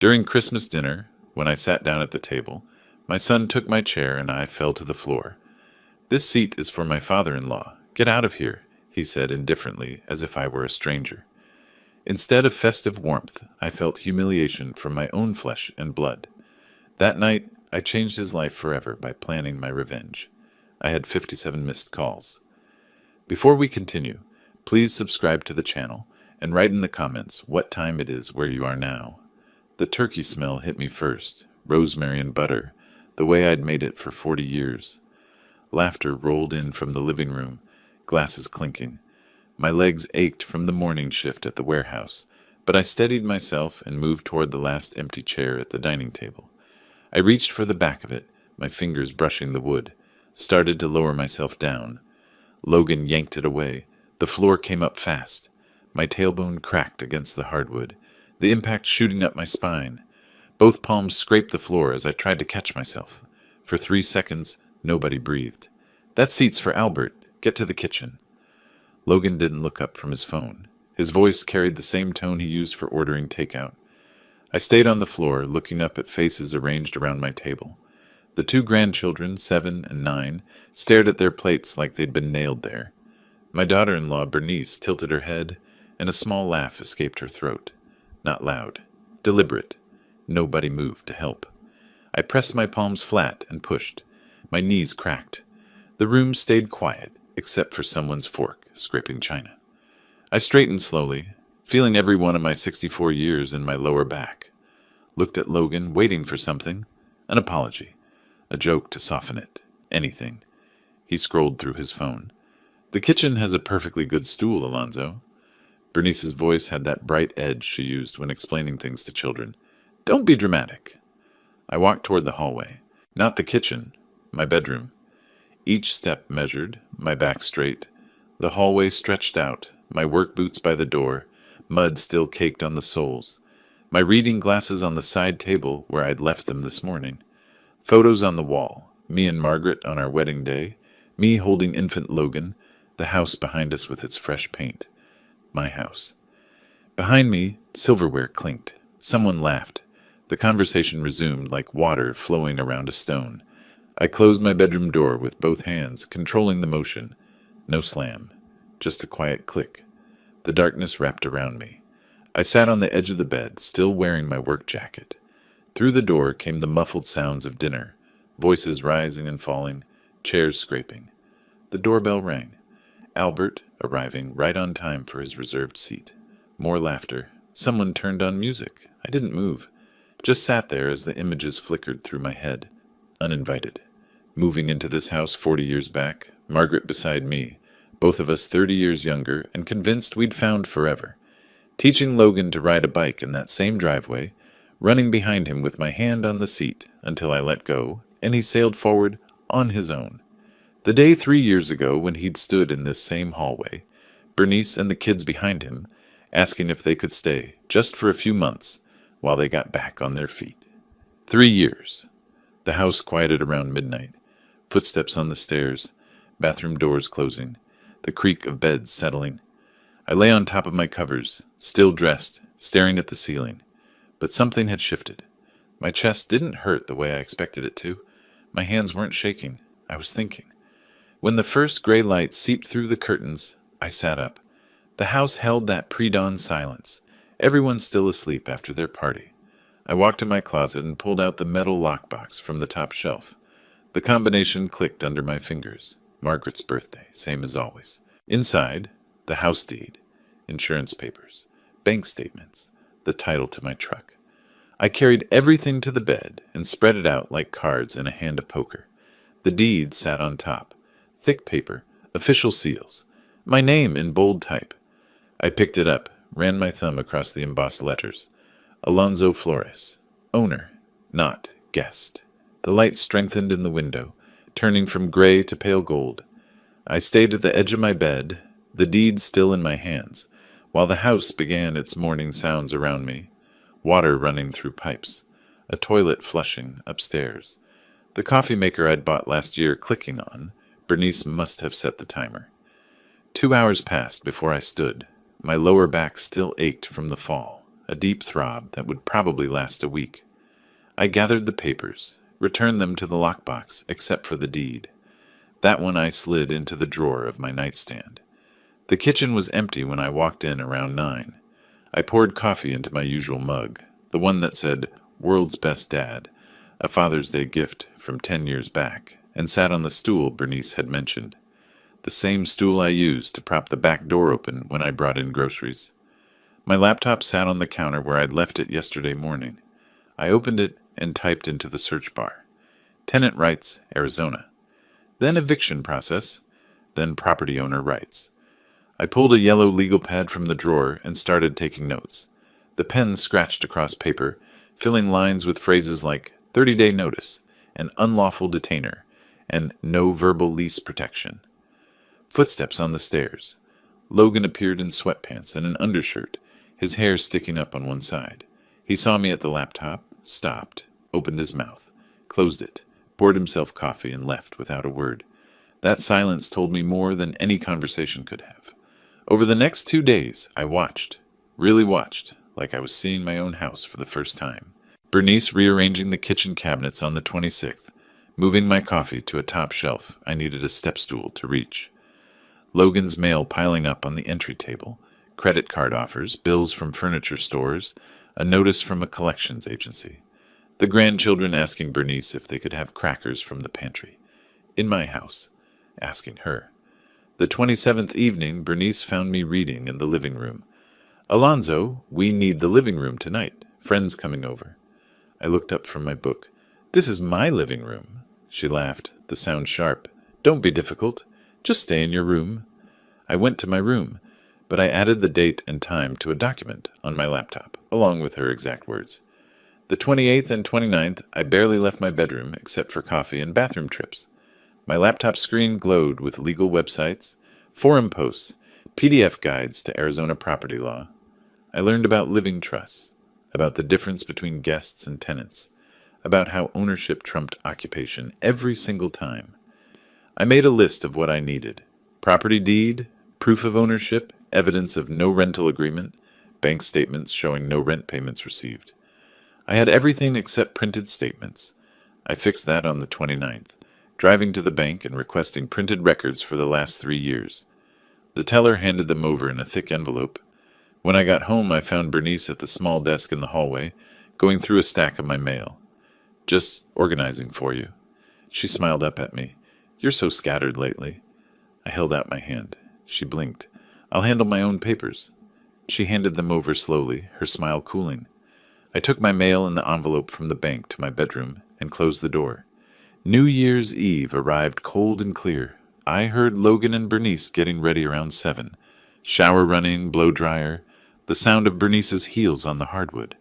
During Christmas dinner, when I sat down at the table, my son took my chair and I fell to the floor. "This seat is for my father-in-law. Get out of here," he said indifferently, as if I were a stranger. Instead of festive warmth, I felt humiliation from my own flesh and blood. That night, I changed his life forever by planning my revenge. I had 57 missed calls. Before we continue, please subscribe to the channel and write in the comments what time it is where you are now. The turkey smell hit me first, rosemary and butter, the way I'd made it for 40 years. Laughter rolled in from the living room, glasses clinking. My legs ached from the morning shift at the warehouse, but I steadied myself and moved toward the last empty chair at the dining table. I reached for the back of it, my fingers brushing the wood, started to lower myself down. Logan yanked it away. The floor came up fast. My tailbone cracked against the hardwood, the impact shooting up my spine. Both palms scraped the floor as I tried to catch myself. For 3 seconds, nobody breathed. "That seat's for Albert. Get to the kitchen." Logan didn't look up from his phone. His voice carried the same tone he used for ordering takeout. I stayed on the floor, looking up at faces arranged around my table. The 2 grandchildren, 7 and 9, stared at their plates like they'd been nailed there. My daughter-in-law, Bernice, tilted her head, and a small laugh escaped her throat. Not loud. Deliberate. Nobody moved to help. I pressed my palms flat and pushed. My knees cracked. The room stayed quiet, except for someone's fork scraping china. I straightened slowly, feeling every one of my 64 years in my lower back. Looked at Logan, waiting for something. An apology. A joke to soften it. Anything. He scrolled through his phone. "The kitchen has a perfectly good stool, Alonzo." Bernice's voice had that bright edge she used when explaining things to children. "Don't be dramatic." I walked toward the hallway. Not the kitchen. My bedroom. Each step measured, my back straight. The hallway stretched out, my work boots by the door, mud still caked on the soles. My reading glasses on the side table where I'd left them this morning. Photos on the wall, me and Margaret on our wedding day, me holding infant Logan, the house behind us with its fresh paint. My house. Behind me, silverware clinked. Someone laughed. The conversation resumed like water flowing around a stone. I closed my bedroom door with both hands, controlling the motion. No slam. Just a quiet click. The darkness wrapped around me. I sat on the edge of the bed, still wearing my work jacket. Through the door came the muffled sounds of dinner, voices rising and falling, chairs scraping. The doorbell rang. Albert, arriving right on time for his reserved seat. More laughter. Someone turned on music. I didn't move. Just sat there as the images flickered through my head. Uninvited. Moving into this house 40 years back, Margaret beside me, both of us 30 years younger and convinced we'd found forever. Teaching Logan to ride a bike in that same driveway, running behind him with my hand on the seat until I let go, and he sailed forward on his own. The day 3 years ago when he'd stood in this same hallway, Bernice and the kids behind him, asking if they could stay, just for a few months, while they got back on their feet. 3 years. The house quieted around midnight. Footsteps on the stairs, bathroom doors closing, the creak of beds settling. I lay on top of my covers, still dressed, staring at the ceiling. But something had shifted. My chest didn't hurt the way I expected it to. My hands weren't shaking. I was thinking. When the first gray light seeped through the curtains, I sat up. The house held that pre-dawn silence. Everyone still asleep after their party. I walked to my closet and pulled out the metal lockbox from the top shelf. The combination clicked under my fingers. Margaret's birthday, same as always. Inside, the house deed, insurance papers, bank statements, the title to my truck. I carried everything to the bed and spread it out like cards in a hand of poker. The deed sat on top. Thick paper, official seals, my name in bold type. I picked it up, ran my thumb across the embossed letters. Alonzo Flores, owner, not guest. The light strengthened in the window, turning from gray to pale gold. I stayed at the edge of my bed, the deed still in my hands, while the house began its morning sounds around me. Water running through pipes, a toilet flushing upstairs. The coffee maker I'd bought last year clicking on. Bernice must have set the timer. 2 hours passed before I stood. My lower back still ached from the fall. a deep throb that would probably last a week. I gathered the papers, returned them to the lockbox except for the deed. That one I slid into the drawer of my nightstand. The kitchen was empty when I walked in around 9. I poured coffee into my usual mug, the one that said, "World's Best Dad," a Father's Day gift from 10 years back, and sat on the stool Bernice had mentioned. The same stool I used to prop the back door open when I brought in groceries. My laptop sat on the counter where I'd left it yesterday morning. I opened it and typed into the search bar, "Tenant rights, Arizona." Then eviction process, then property owner rights. I pulled a yellow legal pad from the drawer and started taking notes. The pen scratched across paper, filling lines with phrases like 30-day notice, and unlawful detainer, and no verbal lease protection. Footsteps on the stairs. Logan appeared in sweatpants and an undershirt, his hair sticking up on one side. He saw me at the laptop, stopped, opened his mouth, closed it, poured himself coffee, and left without a word. That silence told me more than any conversation could have. Over the next 2 days, I watched, really watched, like I was seeing my own house for the first time. Bernice rearranging the kitchen cabinets on the 26th, moving my coffee to a top shelf I needed a step stool to reach. Logan's mail piling up on the entry table, credit card offers, bills from furniture stores, a notice from a collections agency. The grandchildren asking Bernice if they could have crackers from the pantry. In my house, asking her. The 27th evening, Bernice found me reading in the living room. "Alonzo, we need the living room tonight. Friends coming over." I looked up from my book. "This is my living room." She laughed, the sound sharp. "Don't be difficult. Just stay in your room." I went to my room, but I added the date and time to a document on my laptop, along with her exact words. The 28th and 29th, I barely left my bedroom except for coffee and bathroom trips. My laptop screen glowed with legal websites, forum posts, PDF guides to Arizona property law. I learned about living trusts, about the difference between guests and tenants, about how ownership trumped occupation every single time. I made a list of what I needed: property deed, proof of ownership, evidence of no rental agreement, bank statements showing no rent payments received. I had everything except printed statements. I fixed that on the 29th, driving to the bank and requesting printed records for the last 3 years. The teller handed them over in a thick envelope. When I got home, I found Bernice at the small desk in the hallway, going through a stack of my mail. "Just organizing for you." She smiled up at me. "You're so scattered lately." I held out my hand. She blinked. "I'll handle my own papers." She handed them over slowly, her smile cooling. I took my mail and the envelope from the bank to my bedroom and closed the door. New Year's Eve arrived cold and clear. I heard Logan and Bernice getting ready around 7. Shower running, blow dryer, the sound of Bernice's heels on the hardwood.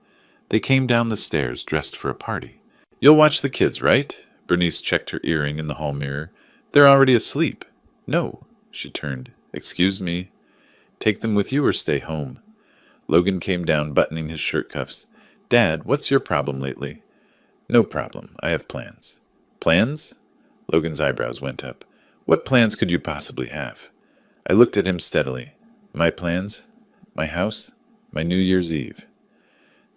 They came down the stairs dressed for a party. "You'll watch the kids, right?" Bernice checked her earring in the hall mirror. "They're already asleep." "No." She turned. "Excuse me." "Take them with you or stay home." Logan came down, buttoning his shirt cuffs. "Dad, what's your problem lately?" "No problem. I have plans." "Plans?" Logan's eyebrows went up. "What plans could you possibly have?" I looked at him steadily. "My plans? My house? My New Year's Eve."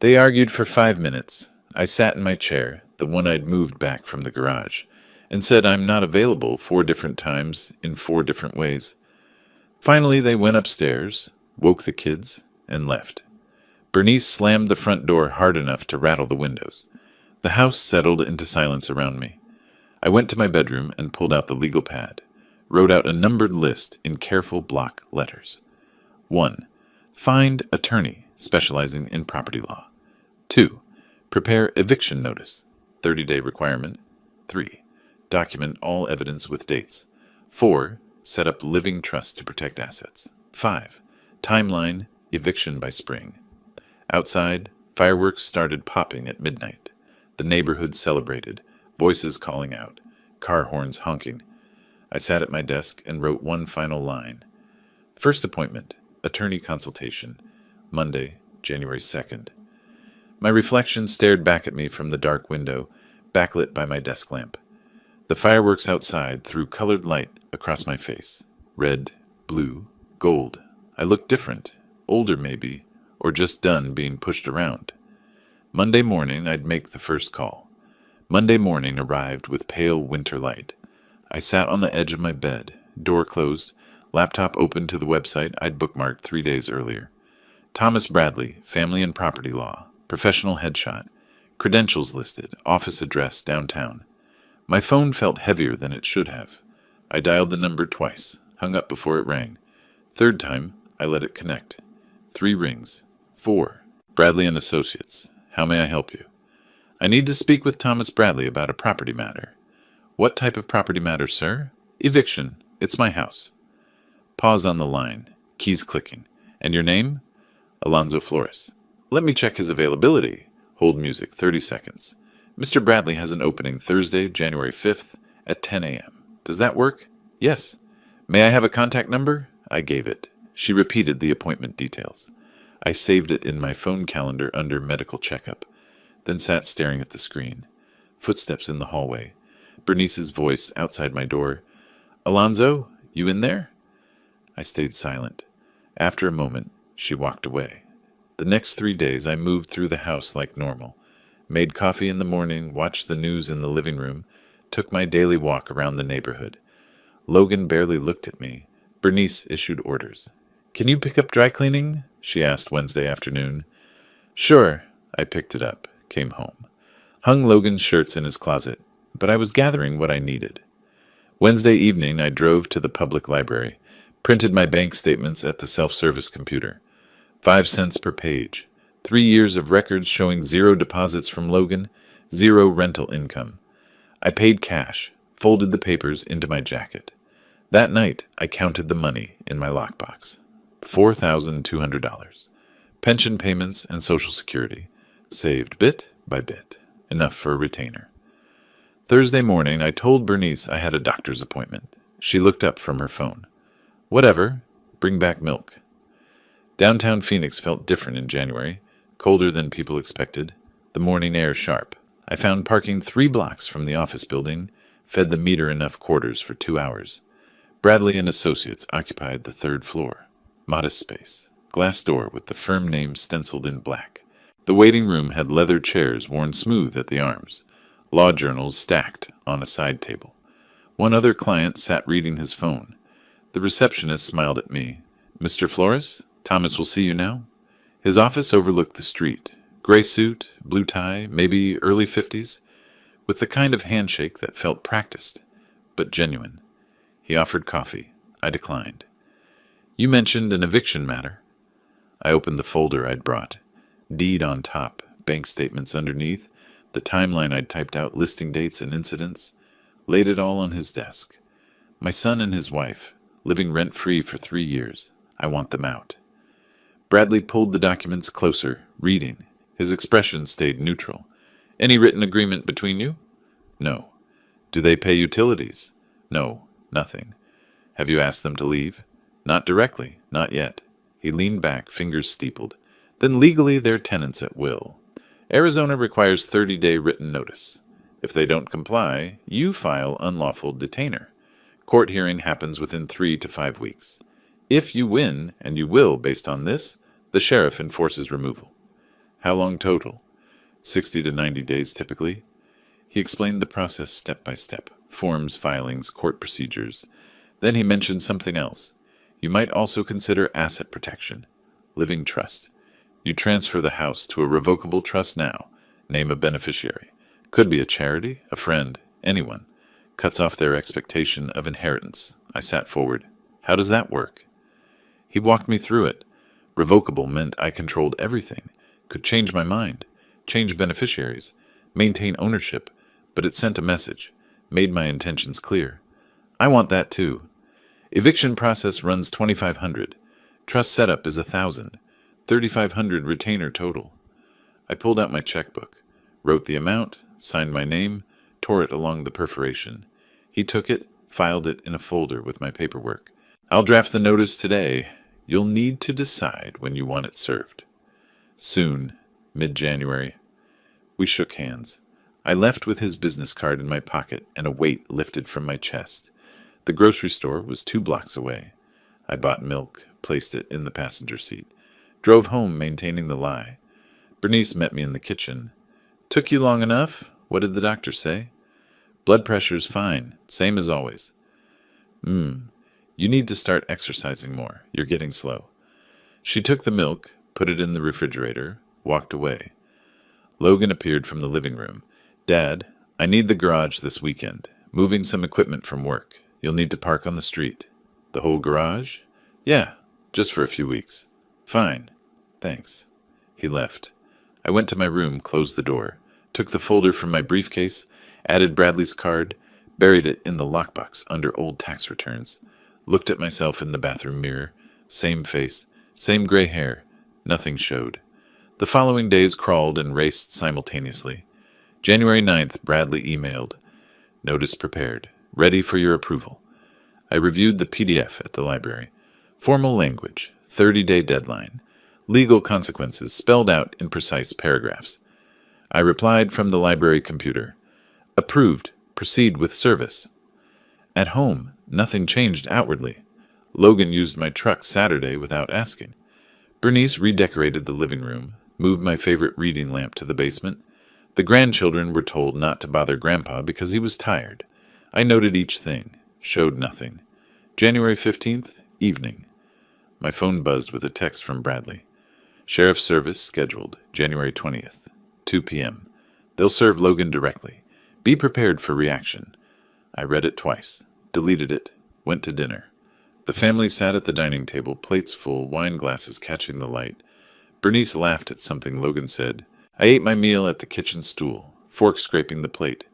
They argued for 5 minutes. I sat in my chair, the one I'd moved back from the garage, and said I'm not available 4 different times in 4 different ways. Finally, they went upstairs, woke the kids, and left. Bernice slammed the front door hard enough to rattle the windows. The house settled into silence around me. I went to my bedroom and pulled out the legal pad, wrote out a numbered list in careful block letters. 1. Find attorney specializing in property law. 2. Prepare eviction notice, 30-day requirement. 3. Document all evidence with dates. 4. Set up living trust to protect assets. 5. Timeline, eviction by spring. Outside, fireworks started popping at midnight. The neighborhood celebrated, voices calling out, car horns honking. I sat at my desk and wrote one final line. First appointment, attorney consultation, Monday, January 2nd. My reflection stared back at me from the dark window, backlit by my desk lamp. The fireworks outside threw colored light across my face. Red, blue, gold. I looked different, older maybe, or just done being pushed around. Monday morning, I'd make the first call. Monday morning arrived with pale winter light. I sat on the edge of my bed, door closed, laptop open to the website I'd bookmarked 3 days earlier. Thomas Bradley, Family and Property Law, professional headshot, credentials listed, office address downtown. My phone felt heavier than it should have. I dialed the number twice, hung up before it rang. Third time, I let it connect. 3 rings. 4. Bradley and Associates. How may I help you? I need to speak with Thomas Bradley about a property matter. What type of property matter, sir? Eviction. It's my house. Pause on the line. Keys clicking. And your name? Alonzo Flores. Let me check his availability. Hold music 30 seconds. Mr. Bradley has an opening Thursday, January 5th at 10 a.m. Does that work? Yes. May I have a contact number? I gave it. She repeated the appointment details. I saved it in my phone calendar under medical checkup, then sat staring at the screen. Footsteps in the hallway. Bernice's voice outside my door. Alonzo, you in there? I stayed silent. After a moment, she walked away. The next 3 days, I moved through the house like normal. Made coffee in the morning, watched the news in the living room, took my daily walk around the neighborhood. Logan barely looked at me. Bernice issued orders. Can you pick up dry cleaning? She asked Wednesday afternoon. Sure. I picked it up, came home. Hung Logan's shirts in his closet, but I was gathering what I needed. Wednesday evening, I drove to the public library, printed my bank statements at the self-service computer. 5 cents per page. 3 years of records showing 0 deposits from Logan, 0 rental income. I paid cash, folded the papers into my jacket. That night, I counted the money in my lockbox. $4,200. Pension payments and Social Security. Saved bit by bit. Enough for a retainer. Thursday morning, I told Bernice I had a doctor's appointment. She looked up from her phone. Whatever. Bring back milk. Downtown Phoenix felt different in January, colder than people expected, the morning air sharp. I found parking 3 blocks from the office building, fed the meter enough quarters for 2 hours. Bradley and Associates occupied the 3rd floor. Modest space. Glass door with the firm name stenciled in black. The waiting room had leather chairs worn smooth at the arms, law journals stacked on a side table. One other client sat reading his phone. The receptionist smiled at me. Mr. Flores, Thomas will see you now. His office overlooked the street. Gray suit, blue tie, maybe early 50s, with the kind of handshake that felt practiced, but genuine. He offered coffee. I declined. You mentioned an eviction matter. I opened the folder I'd brought. Deed on top, bank statements underneath, the timeline I'd typed out listing dates and incidents, laid it all on his desk. My son and his wife, living rent-free for 3 years. I want them out. Bradley pulled the documents closer, reading. His expression stayed neutral. Any written agreement between you? No. Do they pay utilities? No, nothing. Have you asked them to leave? Not directly, not yet. He leaned back, fingers steepled. Then legally they're tenants at will. Arizona requires 30-day written notice. If they don't comply, you file unlawful detainer. Court hearing happens within 3 to 5 weeks. If you win, and you will based on this, the sheriff enforces removal. How long total? 60 to 90 days typically. He explained the process step by step, forms, filings, court procedures. Then he mentioned something else. You might also consider asset protection, living trust. You transfer the house to a revocable trust now, name a beneficiary. Could be a charity, a friend, anyone. Cuts off their expectation of inheritance. I sat forward. How does that work? He walked me through it. Revocable meant I controlled everything, could change my mind, change beneficiaries, maintain ownership, but it sent a message, made my intentions clear. I want that too. Eviction process runs $2,500. Trust setup is $1,000. $3,500 retainer total. I pulled out my checkbook, wrote the amount, signed my name, tore it along the perforation. He took it, filed it in a folder with my paperwork. I'll draft the notice today. You'll need to decide when you want it served. Soon, mid-January. We shook hands. I left with his business card in my pocket and a weight lifted from my chest. The grocery store was 2 blocks away. I bought milk, placed it in the passenger seat. Drove home maintaining the lie. Bernice met me in the kitchen. Took you long enough? What did the doctor say? Blood pressure's fine, same as always. You need to start exercising more. You're getting slow. She took the milk, put it in the refrigerator, walked away. Logan appeared from the living room. Dad, I need the garage this weekend. Moving some equipment from work. You'll need to park on the street. The whole garage? Yeah, just for a few weeks. Fine. Thanks. He left. I went to my room, closed the door, took the folder from my briefcase, added Bradley's card, buried it in the lockbox under old tax returns, looked at myself in the bathroom mirror. Same face, same gray hair. Nothing showed. The following days crawled and raced simultaneously. January 9th, Bradley emailed. Notice prepared. Ready for your approval. I reviewed the PDF at the library. Formal language. 30-day deadline. Legal consequences spelled out in precise paragraphs. I replied from the library computer. Approved. Proceed with service. At home, nothing changed outwardly. Logan used my truck Saturday without asking. Bernice redecorated the living room, moved my favorite reading lamp to the basement. The grandchildren were told not to bother Grandpa because he was tired. I noted each thing, showed nothing. January 15th, evening. My phone buzzed with a text from Bradley. Sheriff's service scheduled, January 20th, 2 p.m. They'll serve Logan directly. Be prepared for reaction. I read it twice, deleted it, went to dinner. The family sat at the dining table, plates full, wine glasses catching the light. Bernice laughed at something Logan said. I ate my meal at the kitchen stool, fork scraping the plate.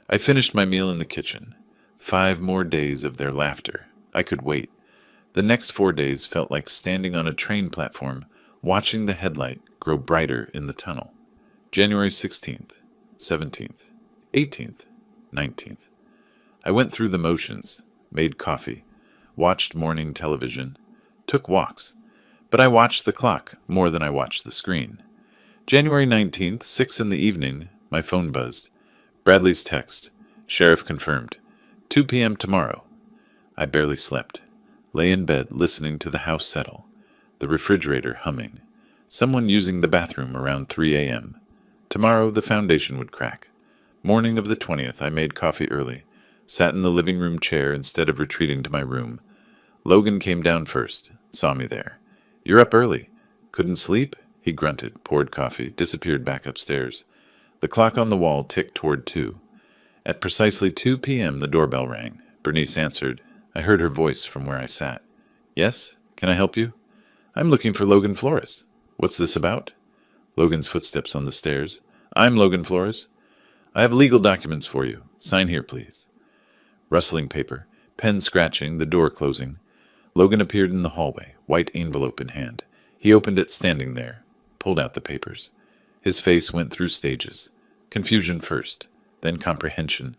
I finished my meal in the kitchen. 5 more days of their laughter. I could wait. The next 4 days felt like standing on a train platform, watching the headlight grow brighter in the tunnel. January 16th, 17th, 18th, 19th. I went through the motions, made coffee, watched morning television, took walks, but I watched the clock more than I watched the screen. January 19th, 6 in the evening, my phone buzzed. Bradley's text. Sheriff confirmed. 2 p.m. tomorrow. I barely slept. Lay in bed listening to the house settle. The refrigerator humming. Someone using the bathroom around 3 a.m. Tomorrow the foundation would crack. Morning of the 20th, I made coffee early. Sat in the living room chair instead of retreating to my room. Logan came down first. Saw me there. You're up early. Couldn't sleep? He grunted, poured coffee, disappeared back upstairs. The clock on the wall ticked toward 2. At precisely 2 p.m. the doorbell rang. Bernice answered. I heard her voice from where I sat. Yes? Can I help you? I'm looking for Logan Flores. What's this about? Logan's footsteps on the stairs. I'm Logan Flores. I have legal documents for you. Sign here, please. Rustling paper, pen scratching, the door closing. Logan appeared in the hallway, white envelope in hand. He opened it standing there, pulled out the papers. His face went through stages. Confusion first, then comprehension,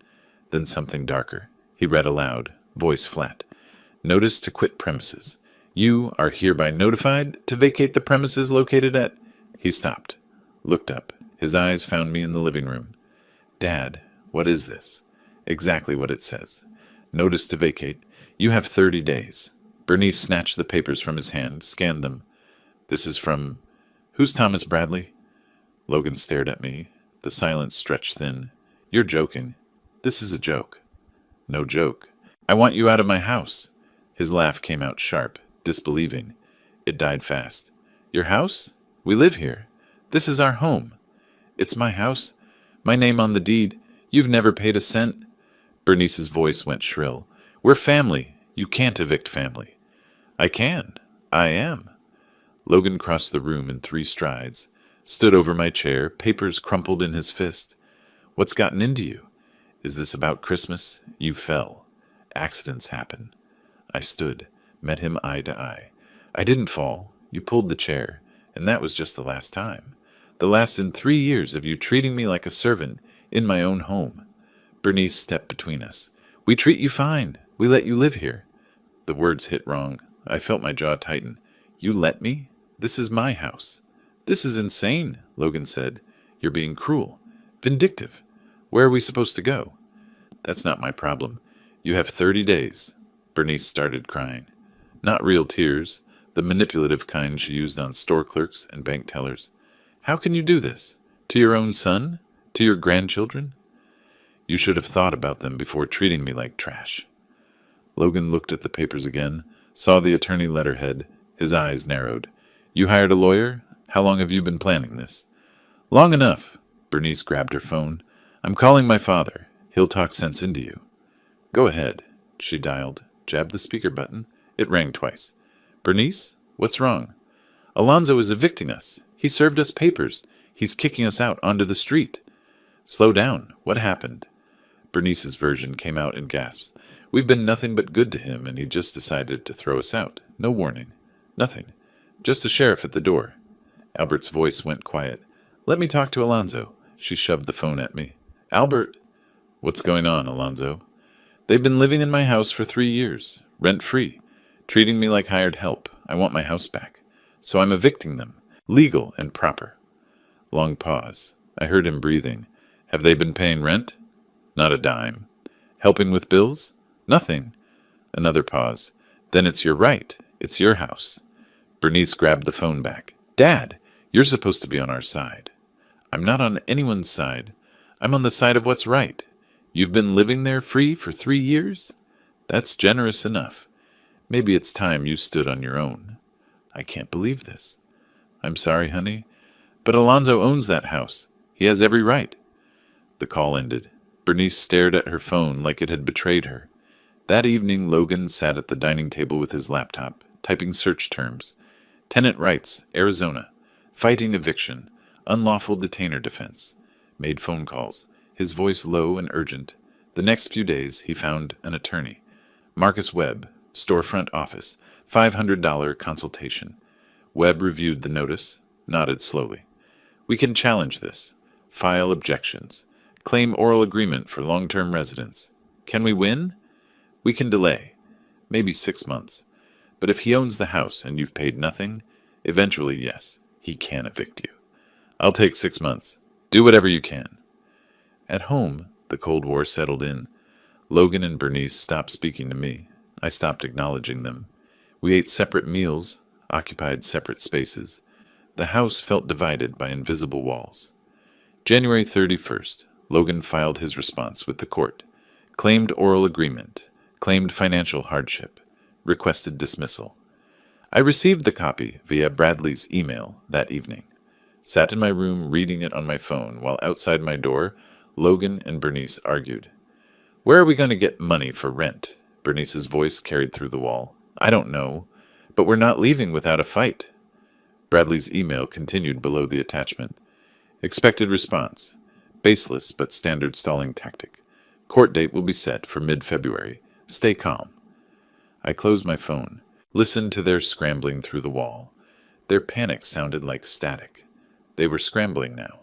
then something darker. He read aloud, voice flat. Notice to quit premises. You are hereby notified to vacate the premises located at... He stopped, looked up. His eyes found me in the living room. Dad, what is this? Exactly what it says. Notice to vacate. You have 30 days. Bernice snatched the papers from his hand, scanned them. This is from... Who's Thomas Bradley? Logan stared at me. The silence stretched thin. You're joking. This is a joke. No joke. I want you out of my house. His laugh came out sharp, disbelieving. It died fast. Your house? We live here. This is our home. It's my house. My name on the deed. You've never paid a cent. Bernice's voice went shrill. We're family. You can't evict family. I can. I am. Logan crossed the room in 3 strides, stood over my chair, papers crumpled in his fist. What's gotten into you? Is this about Christmas? You fell. Accidents happen. I stood, met him eye to eye. I didn't fall. You pulled the chair, and that was just the last time. The last in 3 years of you treating me like a servant in my own home. Bernice stepped between us. We treat you fine. We let you live here. The words hit wrong. I felt my jaw tighten. You let me? This is my house. This is insane, Logan said. You're being cruel. Vindictive. Where are we supposed to go? That's not my problem. You have 30 days. Bernice started crying. Not real tears. the manipulative kind she used on store clerks and bank tellers. How can you do this? To your own son? To your grandchildren? You should have thought about them before treating me like trash. Logan looked at the papers again, saw the attorney letterhead. His eyes narrowed. You hired a lawyer? How long have you been planning this? Long enough. Bernice grabbed her phone. I'm calling my father. He'll talk sense into you. Go ahead. She dialed, jabbed the speaker button. It rang twice. Bernice? What's wrong? Alonzo is evicting us. He served us papers. He's kicking us out onto the street. Slow down. What happened? Bernice's version came out in gasps. We've been nothing but good to him, and he just decided to throw us out. No warning. Nothing. Just the sheriff at the door. Albert's voice went quiet. Let me talk to Alonzo. She shoved the phone at me. Albert! What's going on, Alonzo? They've been living in my house for 3 years, rent-free, treating me like hired help. I want my house back. So I'm evicting them. Legal and proper. Long pause. I heard him breathing. Have they been paying rent? Not a dime. Helping with bills? Nothing. Another pause. Then it's your right. It's your house. Bernice grabbed the phone back. Dad, you're supposed to be on our side. I'm not on anyone's side. I'm on the side of what's right. You've been living there free for 3 years? That's generous enough. Maybe it's time you stood on your own. I can't believe this. I'm sorry, honey, but Alonzo owns that house. He has every right. The call ended. Bernice stared at her phone like it had betrayed her. That evening, Logan sat at the dining table with his laptop, typing search terms. Tenant rights, Arizona. Fighting eviction. Unlawful detainer defense. Made phone calls, his voice low and urgent. The next few days, he found an attorney. Marcus Webb, storefront office, $500 consultation. Webb reviewed the notice, nodded slowly. We can challenge this. File objections. Claim oral agreement for long-term residents. Can we win? We can delay. Maybe 6 months. But if he owns the house and you've paid nothing, eventually, yes, he can evict you. I'll take 6 months. Do whatever you can. At home, the Cold War settled in. Logan and Bernice stopped speaking to me. I stopped acknowledging them. We ate separate meals, occupied separate spaces. The house felt divided by invisible walls. January 31st, Logan filed his response with the court. Claimed oral agreement. Claimed financial hardship. Requested dismissal. I received the copy via Bradley's email that evening. Sat in my room reading it on my phone while outside my door, Logan and Bernice argued. Where are we going to get money for rent? Bernice's voice carried through the wall. I don't know, but we're not leaving without a fight. Bradley's email continued below the attachment. Expected response. Baseless but standard stalling tactic. Court date will be set for mid-February. Stay calm. I closed my phone, listened to their scrambling through the wall. Their panic sounded like static. They were scrambling now.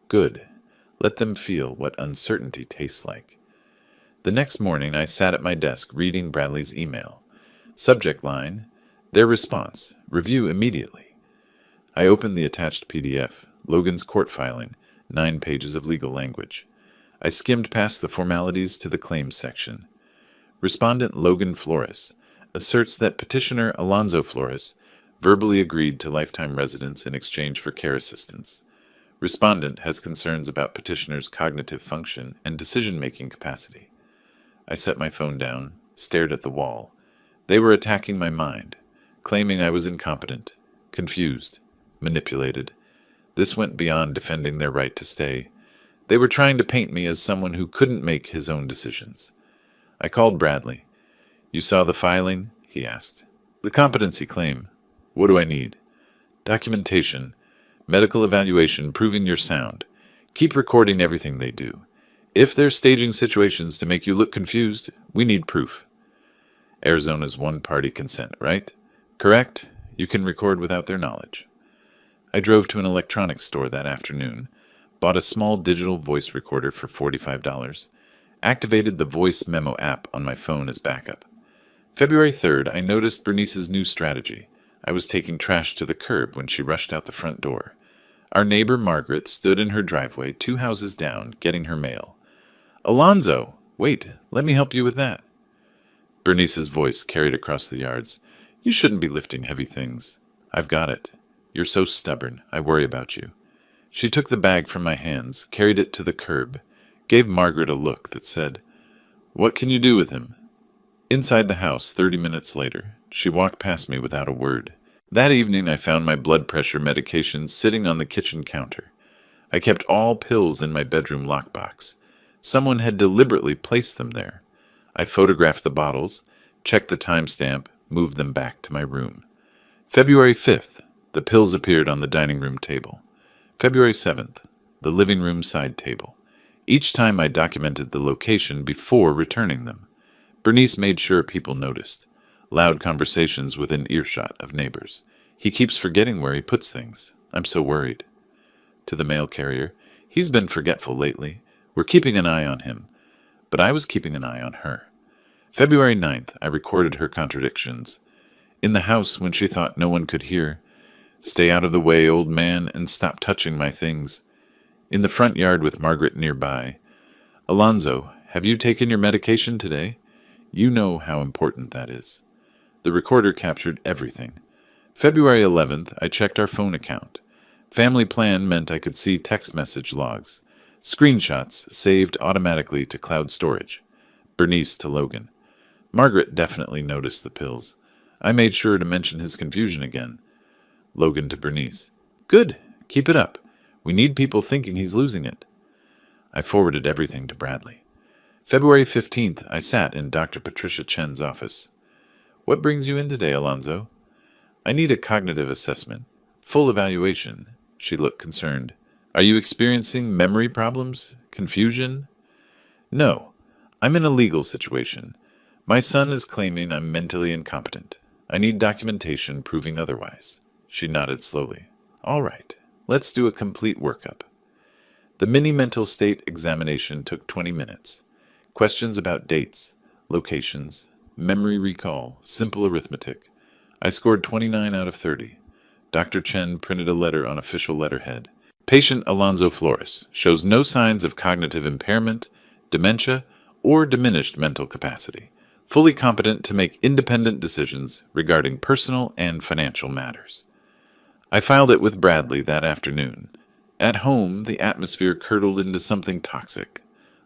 Good. Let them feel what uncertainty tastes like. The next morning, I sat at my desk reading Bradley's email. Subject line, their response, review immediately. I opened the attached PDF, Logan's court filing, 9 pages of legal language. I skimmed past the formalities to the claims section. Respondent Logan Flores asserts that petitioner Alonzo Flores verbally agreed to lifetime residence in exchange for care assistance. Respondent has concerns about petitioner's cognitive function and decision-making capacity. I set my phone down, stared at the wall. They were attacking my mind, claiming I was incompetent, confused, manipulated. This went beyond defending their right to stay. They were trying to paint me as someone who couldn't make his own decisions. I called Bradley. You saw the filing? He asked. The competency claim. What do I need? Documentation. Medical evaluation proving you're sound. Keep recording everything they do. If they're staging situations to make you look confused, we need proof. Arizona's one-party consent, right? Correct? You can record without their knowledge. I drove to an electronics store that afternoon, bought a small digital voice recorder for $45, activated the voice memo app on my phone as backup. February 3rd, I noticed Bernice's new strategy. I was taking trash to the curb when she rushed out the front door. Our neighbor Margaret stood in her driveway 2 houses down, getting her mail. Alonzo! Wait, let me help you with that. Bernice's voice carried across the yards. You shouldn't be lifting heavy things. I've got it. You're so stubborn. I worry about you. She took the bag from my hands, carried it to the curb, gave Margaret a look that said, "What can you do with him?" Inside the house, 30 minutes later, she walked past me without a word. That evening I found my blood pressure medication sitting on the kitchen counter. I kept all pills in my bedroom lockbox. Someone had deliberately placed them there. I photographed the bottles, checked the timestamp, moved them back to my room. February 5th, the pills appeared on the dining room table. February 7th, the living room side table. Each time I documented the location before returning them. Bernice made sure people noticed. Loud conversations within earshot of neighbors. He keeps forgetting where he puts things. I'm so worried. To the mail carrier, he's been forgetful lately. We're keeping an eye on him. But I was keeping an eye on her. February 9th, I recorded her contradictions. In the house when she thought no one could hear. Stay out of the way, old man, and stop touching my things. In the front yard with Margaret nearby. Alonzo, have you taken your medication today? You know how important that is. The recorder captured everything. February 11th, I checked our phone account. Family plan meant I could see text message logs. Screenshots saved automatically to cloud storage. Bernice to Logan. Margaret definitely noticed the pills. I made sure to mention his confusion again. Logan to Bernice. Good. Keep it up. We need people thinking he's losing it. I forwarded everything to Bradley. February 15th, I sat in Dr. Patricia Chen's office. What brings you in today, Alonzo? I need a cognitive assessment. Full evaluation. She looked concerned. Are you experiencing memory problems? Confusion? No. I'm in a legal situation. My son is claiming I'm mentally incompetent. I need documentation proving otherwise. She nodded slowly. All right. Let's do a complete workup. The mini mental state examination took 20 minutes. Questions about dates, locations, memory recall, simple arithmetic. I scored 29 out of 30. Dr. Chen printed a letter on official letterhead. Patient Alonzo Flores shows no signs of cognitive impairment, dementia, or diminished mental capacity. Fully competent to make independent decisions regarding personal and financial matters. I filed it with Bradley that afternoon. At home, the atmosphere curdled into something toxic.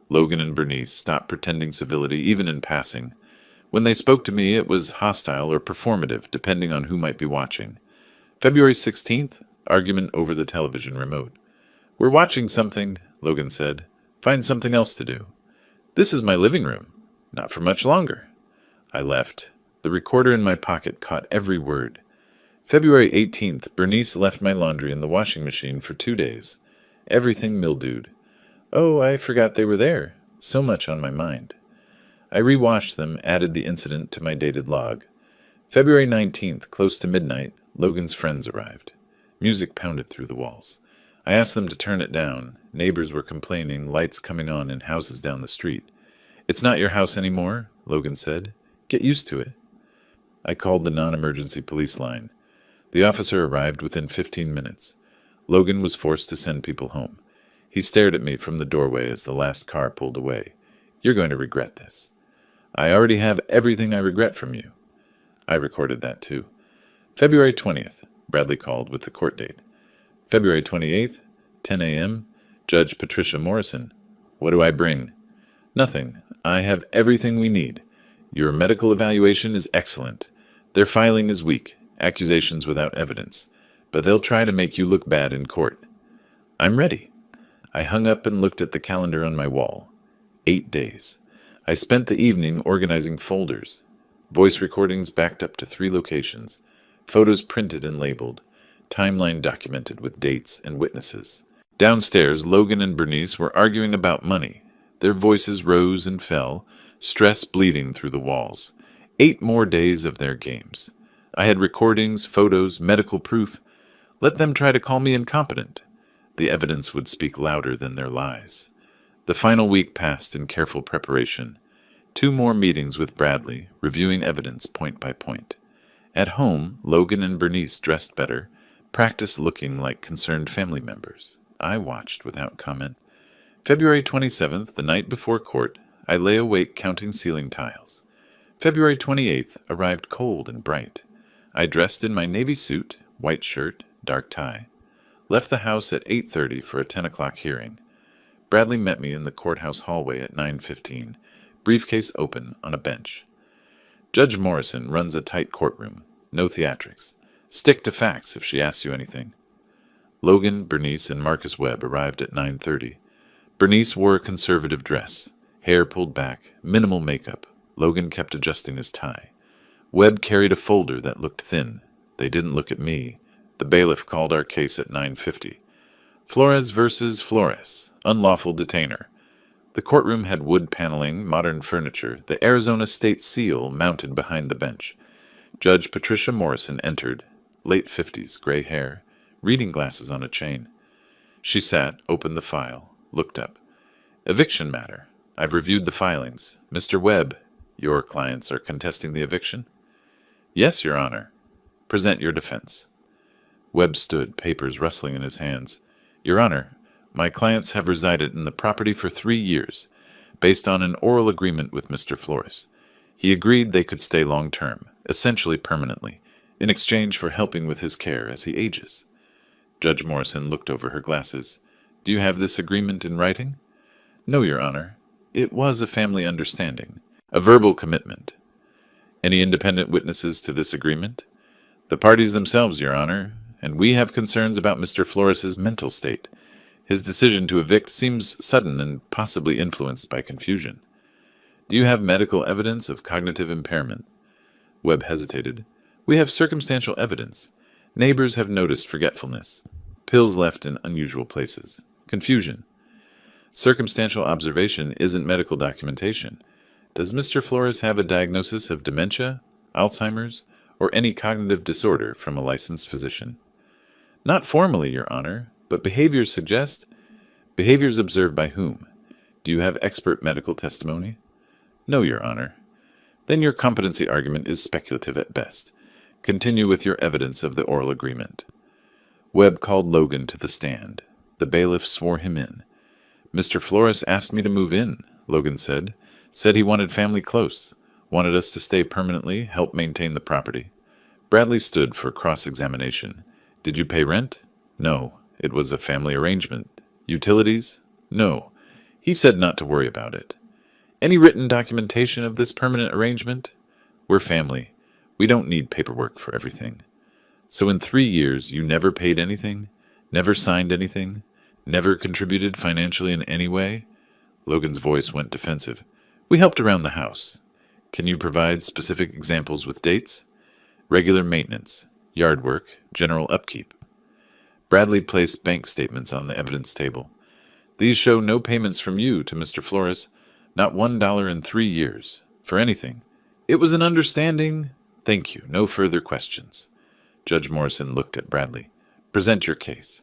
Logan and Bernice stopped pretending civility even in passing. When they spoke to me, it was hostile or performative, depending on who might be watching. February 16th, argument over the television remote. We're watching something, Logan said. Find something else to do. This is my living room. Not for much longer. I left. The recorder in my pocket caught every word. February 18th, Bernice left my laundry in the washing machine for 2 days. Everything mildewed. Oh, I forgot they were there. So much on my mind. I rewashed them, added the incident to my dated log. February 19th, close to midnight, Logan's friends arrived. Music pounded through the walls. I asked them to turn it down. Neighbors were complaining, lights coming on in houses down the street. It's not your house anymore, Logan said. Get used to it. I called the non-emergency police line. The officer arrived within 15 minutes. Logan was forced to send people home. He stared at me from the doorway as the last car pulled away. You're going to regret this. I already have everything I regret from you. I recorded that too. February 20th, Bradley called with the court date. February 28th, 10 a.m., Judge Patricia Morrison. What do I bring? Nothing. I have everything we need. Your medical evaluation is excellent. Their filing is weak, accusations without evidence, but they'll try to make you look bad in court. I'm ready. I hung up and looked at the calendar on my wall. 8 days. I spent the evening organizing folders. Voice recordings backed up to 3 locations. Photos printed and labeled. Timeline documented with dates and witnesses. Downstairs, Logan and Bernice were arguing about money. Their voices rose and fell, stress bleeding through the walls. 8 more days of their games. I had recordings, photos, medical proof. Let them try to call me incompetent. The evidence would speak louder than their lies. The final week passed in careful preparation. 2 more meetings with Bradley, reviewing evidence point by point. At home, Logan and Bernice dressed better, practiced looking like concerned family members. I watched without comment. February 27th, the night before court, I lay awake counting ceiling tiles. February 28th arrived cold and bright. I dressed in my navy suit, white shirt, dark tie. Left the house at 8:30 for a 10 o'clock hearing. Bradley met me in the courthouse hallway at 9:15, briefcase open on a bench. Judge Morrison runs a tight courtroom. No theatrics. Stick to facts if she asks you anything. Logan, Bernice, and Marcus Webb arrived at 9:30. Bernice wore a conservative dress, hair pulled back, minimal makeup. Logan kept adjusting his tie. Webb carried a folder that looked thin. They didn't look at me. The bailiff called our case at 9:50. Flores versus Flores, unlawful detainer. The courtroom had wood paneling, modern furniture, the Arizona state seal mounted behind the bench. Judge Patricia Morrison entered, late 50s, gray hair, reading glasses on a chain. She sat, opened the file, looked up. Eviction matter. I've reviewed the filings. Mr. Webb, your clients are contesting the eviction? Yes, Your Honor. Present your defense. Webb stood, papers rustling in his hands. Your Honor, my clients have resided in the property for 3 years, based on an oral agreement with Mr. Flores. He agreed they could stay long-term, essentially permanently, in exchange for helping with his care as he ages. Judge Morrison looked over her glasses. Do you have this agreement in writing? No, Your Honor. It was a family understanding, a verbal commitment. Any independent witnesses to this agreement? The parties themselves, Your Honor, and we have concerns about Mr. Flores's mental state. His decision to evict seems sudden and possibly influenced by confusion. Do you have medical evidence of cognitive impairment? Webb hesitated. We have circumstantial evidence. Neighbors have noticed forgetfulness. Pills left in unusual places. Confusion. Circumstantial observation isn't medical documentation. Does Mr. Flores have a diagnosis of dementia, Alzheimer's, or any cognitive disorder from a licensed physician? Not formally, Your Honor, but behaviors suggest. Behaviors observed by whom? Do you have expert medical testimony? No, Your Honor. Then your competency argument is speculative at best. Continue with your evidence of the oral agreement. Webb called Logan to the stand. The bailiff swore him in. Mr. Flores asked me to move in, Logan said. Said he wanted family close. Wanted us to stay permanently, help maintain the property. Bradley stood for cross-examination. Did you pay rent? No. It was a family arrangement. Utilities? No. He said not to worry about it. Any written documentation of this permanent arrangement? We're family. We don't need paperwork for everything. So in 3 years, you never paid anything? Never signed anything? Never contributed financially in any way? Logan's voice went defensive. We helped around the house. Can you provide specific examples with dates? Regular maintenance, yard work, general upkeep. Bradley placed bank statements on the evidence table. These show no payments from you to Mr. Flores, not $1 in 3 years, for anything. It was an understanding. Thank you. No further questions. Judge Morrison looked at Bradley. Present your case.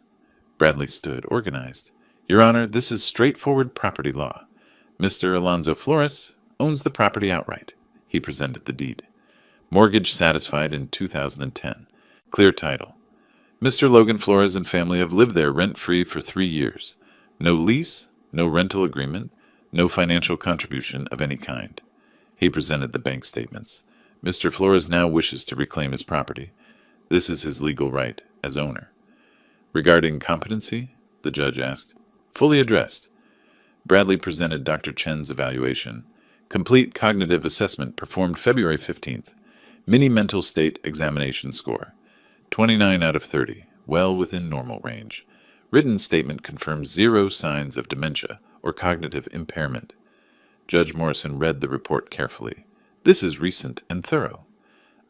Bradley stood, organized. Your Honor, this is straightforward property law. Mr. Alonzo Flores owns the property outright. He presented the deed. Mortgage satisfied in 2010. Clear title. Mr. Logan Flores and family have lived there rent-free for 3 years. No lease, no rental agreement, no financial contribution of any kind. He presented the bank statements. Mr. Flores now wishes to reclaim his property. This is his legal right as owner. Regarding competency, the judge asked. Fully addressed. Bradley presented Dr. Chen's evaluation. Complete cognitive assessment performed February 15th. Mini mental state examination score. 29 out of 30, well within normal range. Written statement confirms 0 signs of dementia or cognitive impairment. Judge Morrison read the report carefully. This is recent and thorough.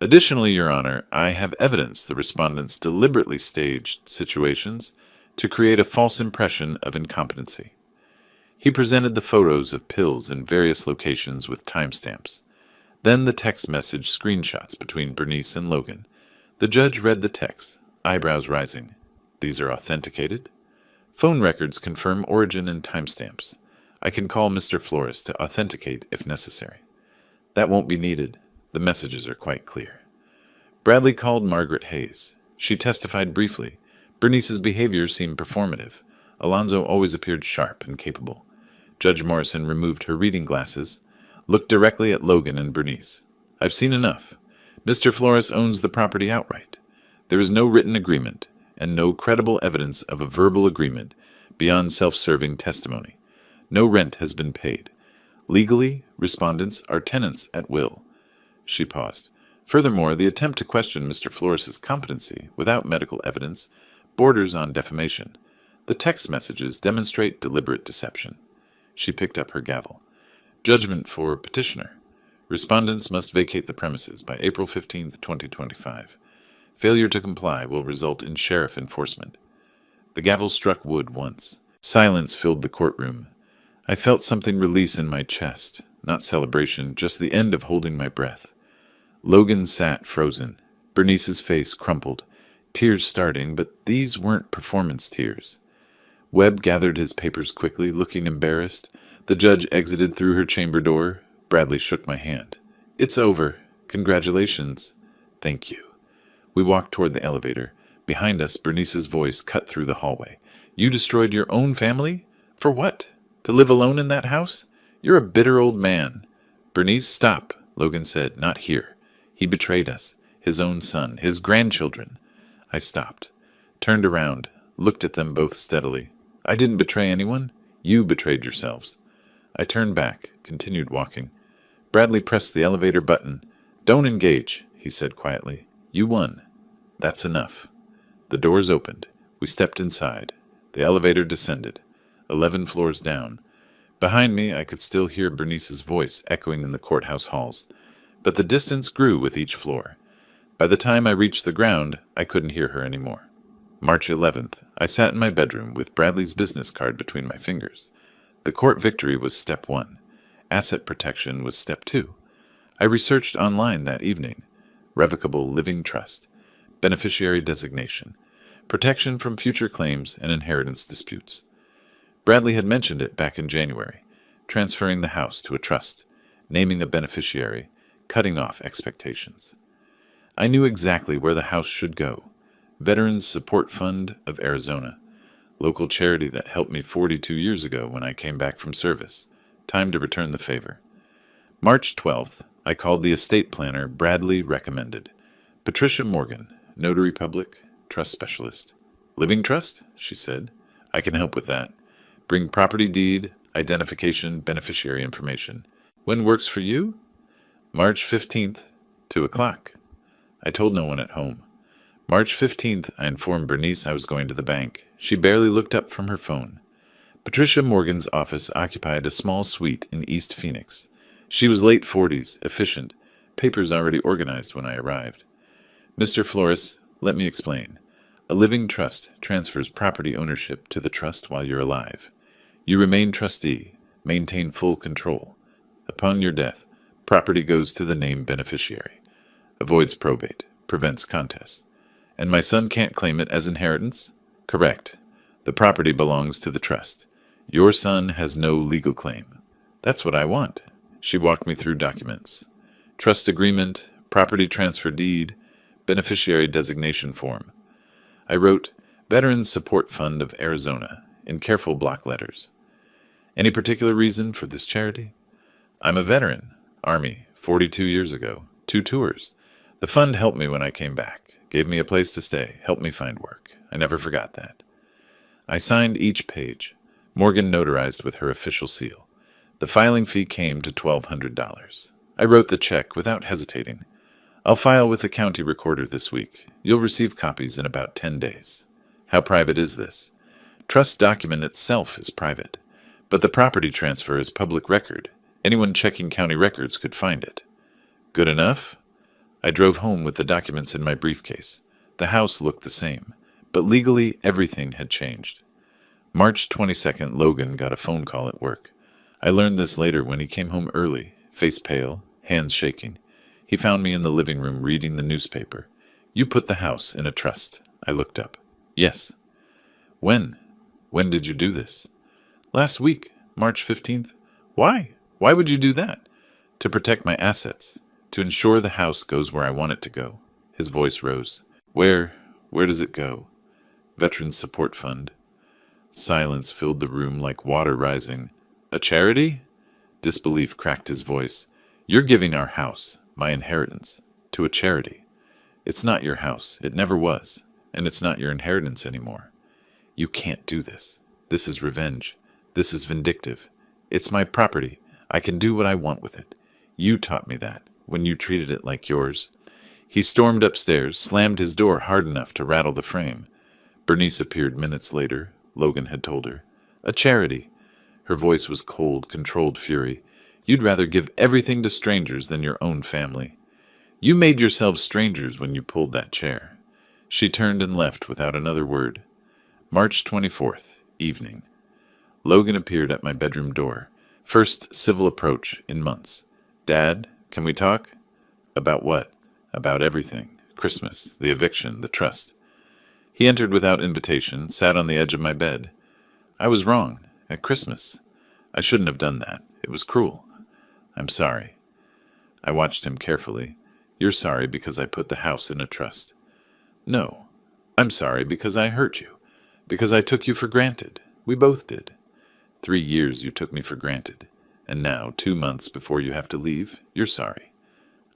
Additionally, Your Honor, I have evidence the respondents deliberately staged situations to create a false impression of incompetency. He presented the photos of pills in various locations with timestamps. Then the text message screenshots between Bernice and Logan. The judge read the text, eyebrows rising. These are authenticated? Phone records confirm origin and timestamps. I can call Mr. Flores to authenticate if necessary. That won't be needed. The messages are quite clear. Bradley called Margaret Hayes. She testified briefly. Bernice's behavior seemed performative. Alonzo always appeared sharp and capable. Judge Morrison removed her reading glasses, looked directly at Logan and Bernice. I've seen enough. Mr. Flores owns the property outright. There is no written agreement and no credible evidence of a verbal agreement beyond self-serving testimony. No rent has been paid. Legally, respondents are tenants at will. She paused. Furthermore, the attempt to question Mr. Flores's competency without medical evidence borders on defamation. The text messages demonstrate deliberate deception. She picked up her gavel. Judgment for petitioner. Respondents must vacate the premises by April 15, 2025. Failure to comply will result in sheriff enforcement. The gavel struck wood once. Silence filled the courtroom. I felt something release in my chest. Not celebration, just the end of holding my breath. Logan sat frozen. Bernice's face crumpled. Tears starting, but these weren't performance tears. Webb gathered his papers quickly, looking embarrassed. The judge exited through her chamber door. Bradley shook my hand. It's over. Congratulations. Thank you. We walked toward the elevator. Behind us, Bernice's voice cut through the hallway. You destroyed your own family? For what? To live alone in that house? You're a bitter old man. Bernice, stop, Logan said. Not here. He betrayed us. His own son. His grandchildren. I stopped. Turned around. Looked at them both steadily. I didn't betray anyone. You betrayed yourselves. I turned back. Continued walking. Bradley pressed the elevator button. Don't engage, he said quietly. You won. That's enough. The doors opened. We stepped inside. The elevator descended. 11 floors down. Behind me, I could still hear Bernice's voice echoing in the courthouse halls. But the distance grew with each floor. By the time I reached the ground, I couldn't hear her anymore. March 11th, I sat in my bedroom with Bradley's business card between my fingers. The court victory was step 1. Asset protection was step 2. I researched online that evening. Revocable living trust. Beneficiary designation. Protection from future claims and inheritance disputes. Bradley had mentioned it back in January. Transferring the house to a trust. Naming a beneficiary. Cutting off expectations. I knew exactly where the house should go. Veterans Support Fund of Arizona. Local charity that helped me 42 years ago when I came back from service. Time to return the favor. March 12th, I called the estate planner Bradley recommended. Patricia Morgan, notary public, trust specialist. Living trust? She said. I can help with that. Bring property deed, identification, beneficiary information. When works for you? March 15th, 2 o'clock. I told no one at home. March 15th, I informed Bernice I was going to the bank. She barely looked up from her phone. Patricia Morgan's office occupied a small suite in East Phoenix. She was late 40s, efficient, papers already organized when I arrived. Mr. Flores, let me explain. A living trust transfers property ownership to the trust while you're alive. You remain trustee, maintain full control. Upon your death, property goes to the named beneficiary. Avoids probate, prevents contests. And my son can't claim it as inheritance? Correct. The property belongs to the trust. Your son has no legal claim. That's what I want. She walked me through documents. Trust agreement, property transfer deed, beneficiary designation form. I wrote, Veterans Support Fund of Arizona, in careful block letters. Any particular reason for this charity? I'm a veteran. Army, 42 years ago. 2 tours. The fund helped me when I came back. Gave me a place to stay. Helped me find work. I never forgot that. I signed each page. Morgan notarized with her official seal. The filing fee came to $1,200. I wrote the check without hesitating. I'll file with the county recorder this week. You'll receive copies in about 10 days. How private is this? Trust document itself is private, but the property transfer is public record. Anyone checking county records could find it. Good enough? I drove home with the documents in my briefcase. The house looked the same, but legally everything had changed. March 22nd, Logan got a phone call at work. I learned this later when he came home early, face pale, hands shaking. He found me in the living room reading the newspaper. You put the house in a trust. I looked up. Yes. When? When did you do this? Last week, March 15th. Why? Why would you do that? To protect my assets. To ensure the house goes where I want it to go. His voice rose. Where does it go? Veterans Support Fund. Silence filled the room like water rising. A charity? Disbelief cracked his voice. You're giving our house, my inheritance, to a charity. It's not your house. It never was. And it's not your inheritance anymore. You can't do this. This is revenge. This is vindictive. It's my property. I can do what I want with it. You taught me that when you treated it like yours. He stormed upstairs, slammed his door hard enough to rattle the frame. Bernice appeared minutes later, Logan had told her. A charity. Her voice was cold, controlled fury. You'd rather give everything to strangers than your own family. You made yourselves strangers when you pulled that chair. She turned and left without another word. March 24th, evening. Logan appeared at my bedroom door. First civil approach in months. Dad, can we talk? About what? About everything. Christmas, the eviction, the trust. He entered without invitation, sat on the edge of my bed. I was wrong. At Christmas. I shouldn't have done that. It was cruel. I'm sorry. I watched him carefully. You're sorry because I put the house in a trust. No. I'm sorry because I hurt you. Because I took you for granted. We both did. 3 years you took me for granted. And now, 2 months before you have to leave, you're sorry.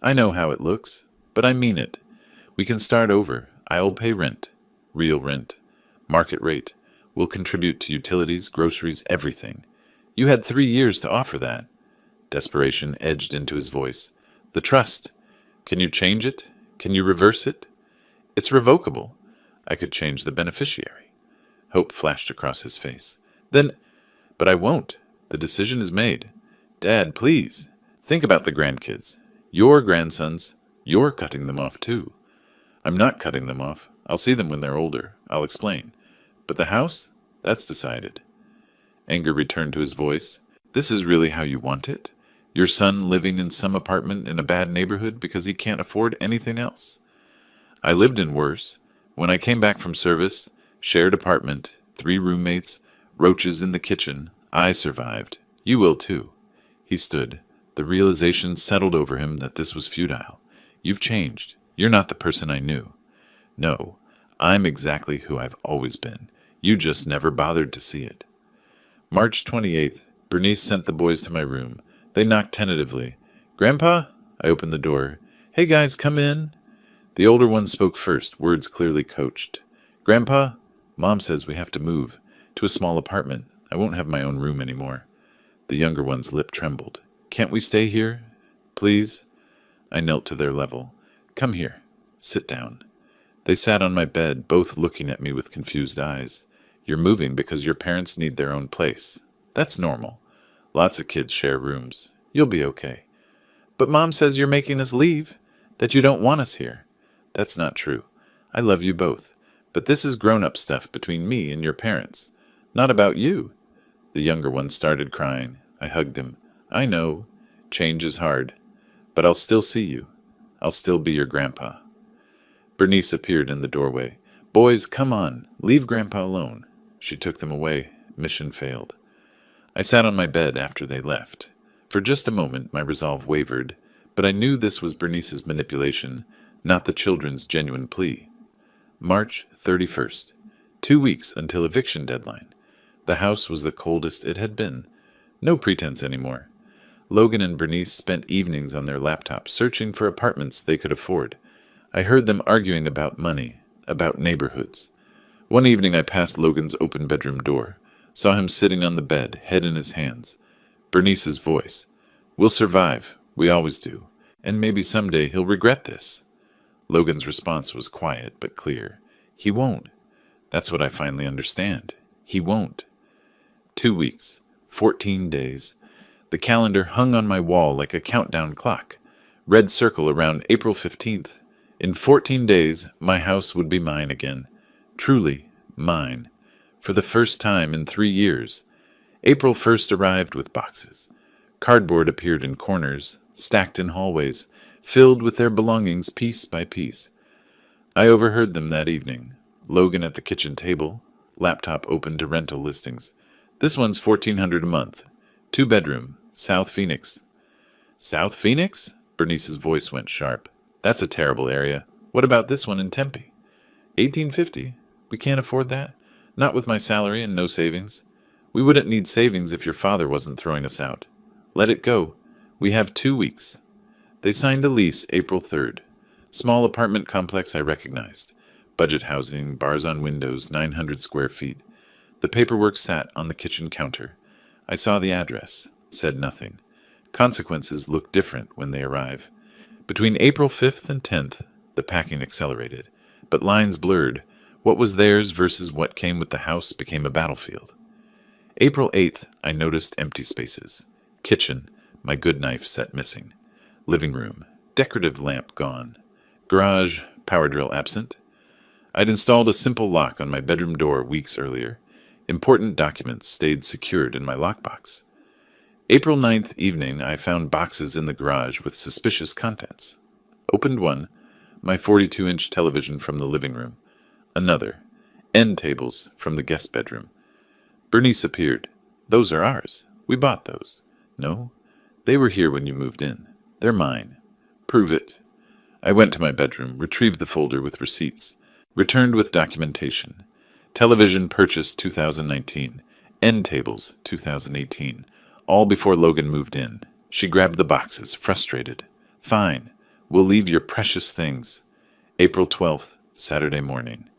I know how it looks, but I mean it. We can start over. I'll pay rent. Real rent. Market rate. We'll contribute to utilities, groceries, everything. You had 3 years to offer that. Desperation edged into his voice. The trust. Can you change it? Can you reverse it? It's revocable. I could change the beneficiary. Hope flashed across his face. Then, but I won't. The decision is made. Dad, please. Think about the grandkids. Your grandsons. You're cutting them off, too. I'm not cutting them off. I'll see them when they're older. I'll explain. But the house? That's decided. Anger returned to his voice. This is really how you want it? Your son living in some apartment in a bad neighborhood because he can't afford anything else? I lived in worse. When I came back from service, shared apartment, 3 roommates, roaches in the kitchen, I survived. You will too. He stood. The realization settled over him that this was futile. You've changed. You're not the person I knew. No, I'm exactly who I've always been. You just never bothered to see it. March 28th, Bernice sent the boys to my room. They knocked tentatively. Grandpa? I opened the door. Hey guys, come in. The older one spoke first, words clearly coached. Grandpa? Mom says we have to move. To a small apartment. I won't have my own room anymore. The younger one's lip trembled. Can't we stay here? Please? I knelt to their level. Come here. Sit down. They sat on my bed, both looking at me with confused eyes. You're moving because your parents need their own place. That's normal. Lots of kids share rooms. You'll be okay. But Mom says you're making us leave, that you don't want us here. That's not true. I love you both. But this is grown-up stuff between me and your parents. Not about you. The younger one started crying. I hugged him. I know. Change is hard. But I'll still see you. I'll still be your grandpa. Bernice appeared in the doorway. Boys, come on. Leave Grandpa alone. She took them away. Mission failed. I sat on my bed after they left. For just a moment my resolve wavered, but I knew this was Bernice's manipulation, not the children's genuine plea. March 31st. 2 weeks until eviction deadline. The house was the coldest it had been. No pretense anymore. Logan and Bernice spent evenings on their laptops searching for apartments they could afford. I heard them arguing about money, about neighborhoods. One evening I passed Logan's open bedroom door, saw him sitting on the bed, head in his hands. Bernice's voice. We'll survive. We always do. And maybe someday he'll regret this. Logan's response was quiet but clear. He won't. That's what I finally understand. He won't. 2 weeks. 14 days. The calendar hung on my wall like a countdown clock. Red circle around April 15th. In 14 days, my house would be mine again. Truly mine. For the first time in 3 years. April 1st arrived with boxes. Cardboard appeared in corners, stacked in hallways, filled with their belongings piece by piece. I overheard them that evening. Logan at the kitchen table, laptop open to rental listings. This one's $1,400 a month. 2-bedroom, South Phoenix. South Phoenix? Bernice's voice went sharp. That's a terrible area. What about this one in Tempe? $1,850. We can't afford that. Not with my salary and no savings. We wouldn't need savings if your father wasn't throwing us out. Let it go. We have 2 weeks. They signed a lease April 3rd. Small apartment complex I recognized. Budget housing, bars on windows, 900 square feet. The paperwork sat on the kitchen counter. I saw the address, said nothing. Consequences look different when they arrive. Between April 5th and 10th, the packing accelerated, but lines blurred. What was theirs versus what came with the house became a battlefield. April 8th, I noticed empty spaces. Kitchen, my good knife set missing. Living room, decorative lamp gone. Garage, power drill absent. I'd installed a simple lock on my bedroom door weeks earlier. Important documents stayed secured in my lockbox. April 9th evening, I found boxes in the garage with suspicious contents. Opened one, my 42-inch television from the living room. Another, end tables from the guest bedroom. Bernice appeared. Those are ours. We bought those. No, they were here when you moved in. They're mine. Prove it. I went to my bedroom, retrieved the folder with receipts, returned with documentation. Television purchased 2019. End tables 2018. All before Logan moved in. She grabbed the boxes, frustrated. Fine. We'll leave your precious things. April 12th, Saturday morning.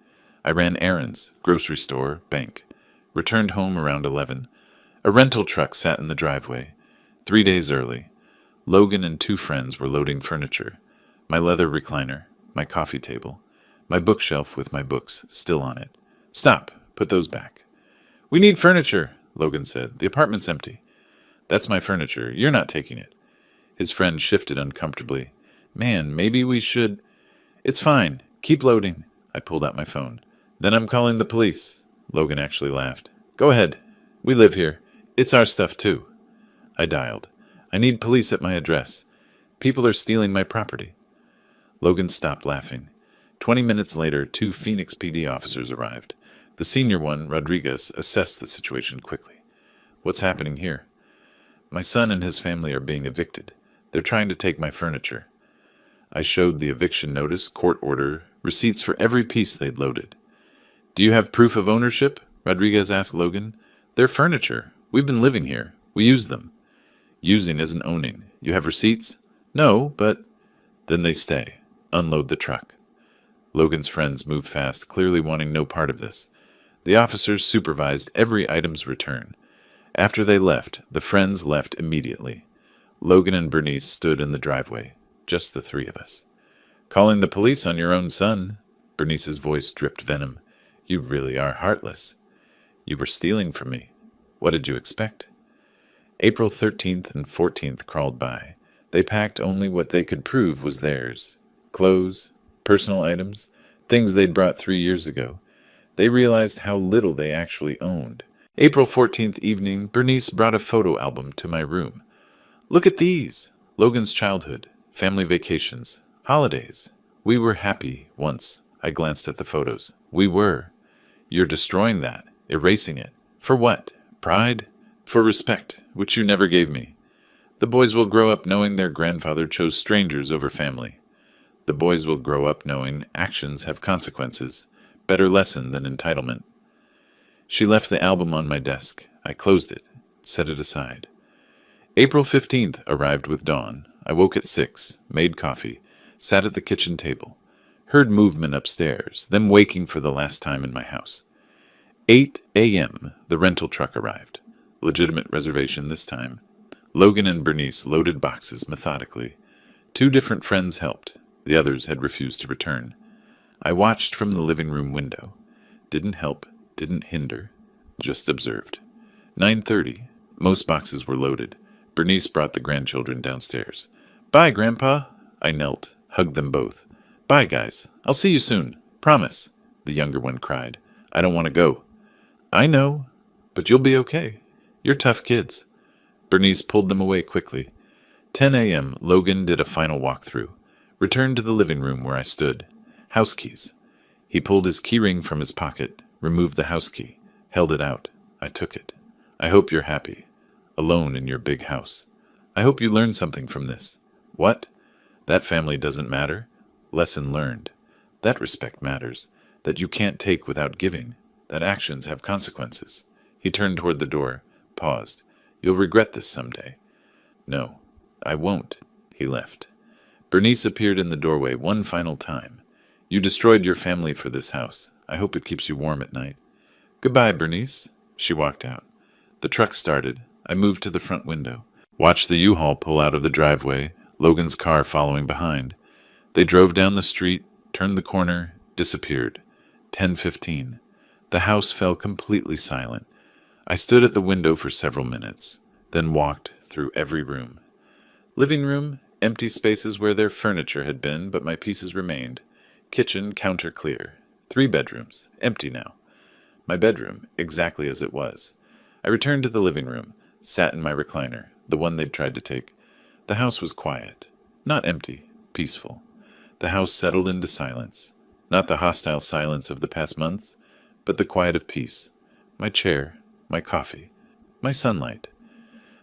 I ran errands, grocery store, bank. Returned home around 11. A rental truck sat in the driveway. 3 days early. Logan and 2 friends were loading furniture. My leather recliner, my coffee table, my bookshelf with my books still on it. Stop. Put those back. We need furniture, Logan said. The apartment's empty. That's my furniture. You're not taking it. His friend shifted uncomfortably. Man, maybe we should... It's fine. Keep loading. I pulled out my phone. Then I'm calling the police. Logan actually laughed. Go ahead. We live here. It's our stuff, too. I dialed. I need police at my address. People are stealing my property. Logan stopped laughing. 20 minutes later, 2 Phoenix PD officers arrived. The senior one, Rodriguez, assessed the situation quickly. What's happening here? My son and his family are being evicted. They're trying to take my furniture. I showed the eviction notice, court order, receipts for every piece they'd loaded. Do you have proof of ownership? Rodriguez asked Logan. They're furniture. We've been living here. We use them. Using isn't owning. You have receipts? No, but... Then they stay. Unload the truck. Logan's friends moved fast, clearly wanting no part of this. The officers supervised every item's return. After they left, the friends left immediately. Logan and Bernice stood in the driveway, just the 3 of us. Calling the police on your own son. Bernice's voice dripped venom. You really are heartless. You were stealing from me. What did you expect? April 13th and 14th crawled by. They packed only what they could prove was theirs. Clothes, personal items, things they'd brought 3 years ago. They realized how little they actually owned. April 14th evening, Bernice brought a photo album to my room. Look at these. Logan's childhood, family vacations, holidays. We were happy once. I glanced at the photos. We were. You're destroying that, erasing it. For what? Pride? For respect, which you never gave me. The boys will grow up knowing their grandfather chose strangers over family. The boys will grow up knowing actions have consequences. Better lesson than entitlement. She left the album on my desk. I closed it, set it aside. April 15th arrived with dawn. I woke at 6, made coffee, sat at the kitchen table. Heard movement upstairs, them waking for the last time in my house. 8 a.m., the rental truck arrived. Legitimate reservation this time. Logan and Bernice loaded boxes methodically. 2 different friends helped. The others had refused to return. I watched from the living room window. Didn't help, didn't hinder, just observed. 9:30. Most boxes were loaded. Bernice brought the grandchildren downstairs. Bye, Grandpa. I knelt, hugged them both. Bye, guys. I'll see you soon. Promise, the younger one cried. I don't want to go. I know, but you'll be okay. You're tough kids. Bernice pulled them away quickly. 10 a.m., Logan did a final walkthrough. Returned to the living room where I stood. House keys. He pulled his keyring from his pocket, removed the house key, held it out. I took it. I hope you're happy. Alone in your big house. I hope you learned something from this. What? That family doesn't matter? Lesson learned. That respect matters. That you can't take without giving. That actions have consequences. He turned toward the door, paused. You'll regret this someday. No, I won't. He left. Bernice appeared in the doorway one final time. You destroyed your family for this house. I hope it keeps you warm at night. Goodbye, Bernice. She walked out. The truck started. I moved to the front window. Watched the U-Haul pull out of the driveway, Logan's car following behind. They drove down the street, turned the corner, disappeared. 10:15. The house fell completely silent. I stood at the window for several minutes, then walked through every room. Living room, empty spaces where their furniture had been, but my pieces remained. Kitchen, counter clear. 3 bedrooms, empty now. My bedroom, exactly as it was. I returned to the living room, sat in my recliner, the one they'd tried to take. The house was quiet. Not empty, peaceful. The house settled into silence. Not the hostile silence of the past months, but the quiet of peace. My chair, my coffee, my sunlight.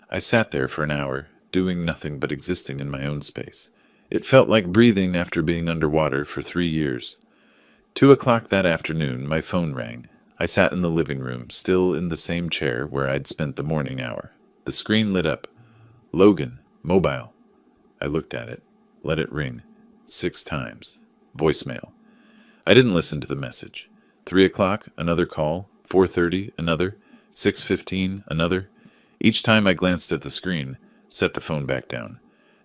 I sat there for an hour, doing nothing but existing in my own space. It felt like breathing after being underwater for 3 years. 2 o'clock that afternoon, my phone rang. I sat in the living room, still in the same chair where I'd spent the morning hour. The screen lit up. Logan, mobile. I looked at it, let it ring. 6 times. Voicemail. I didn't listen to the message. 3 o'clock, another call. 4:30, another. 6:15, another. Each time I glanced at the screen, set the phone back down.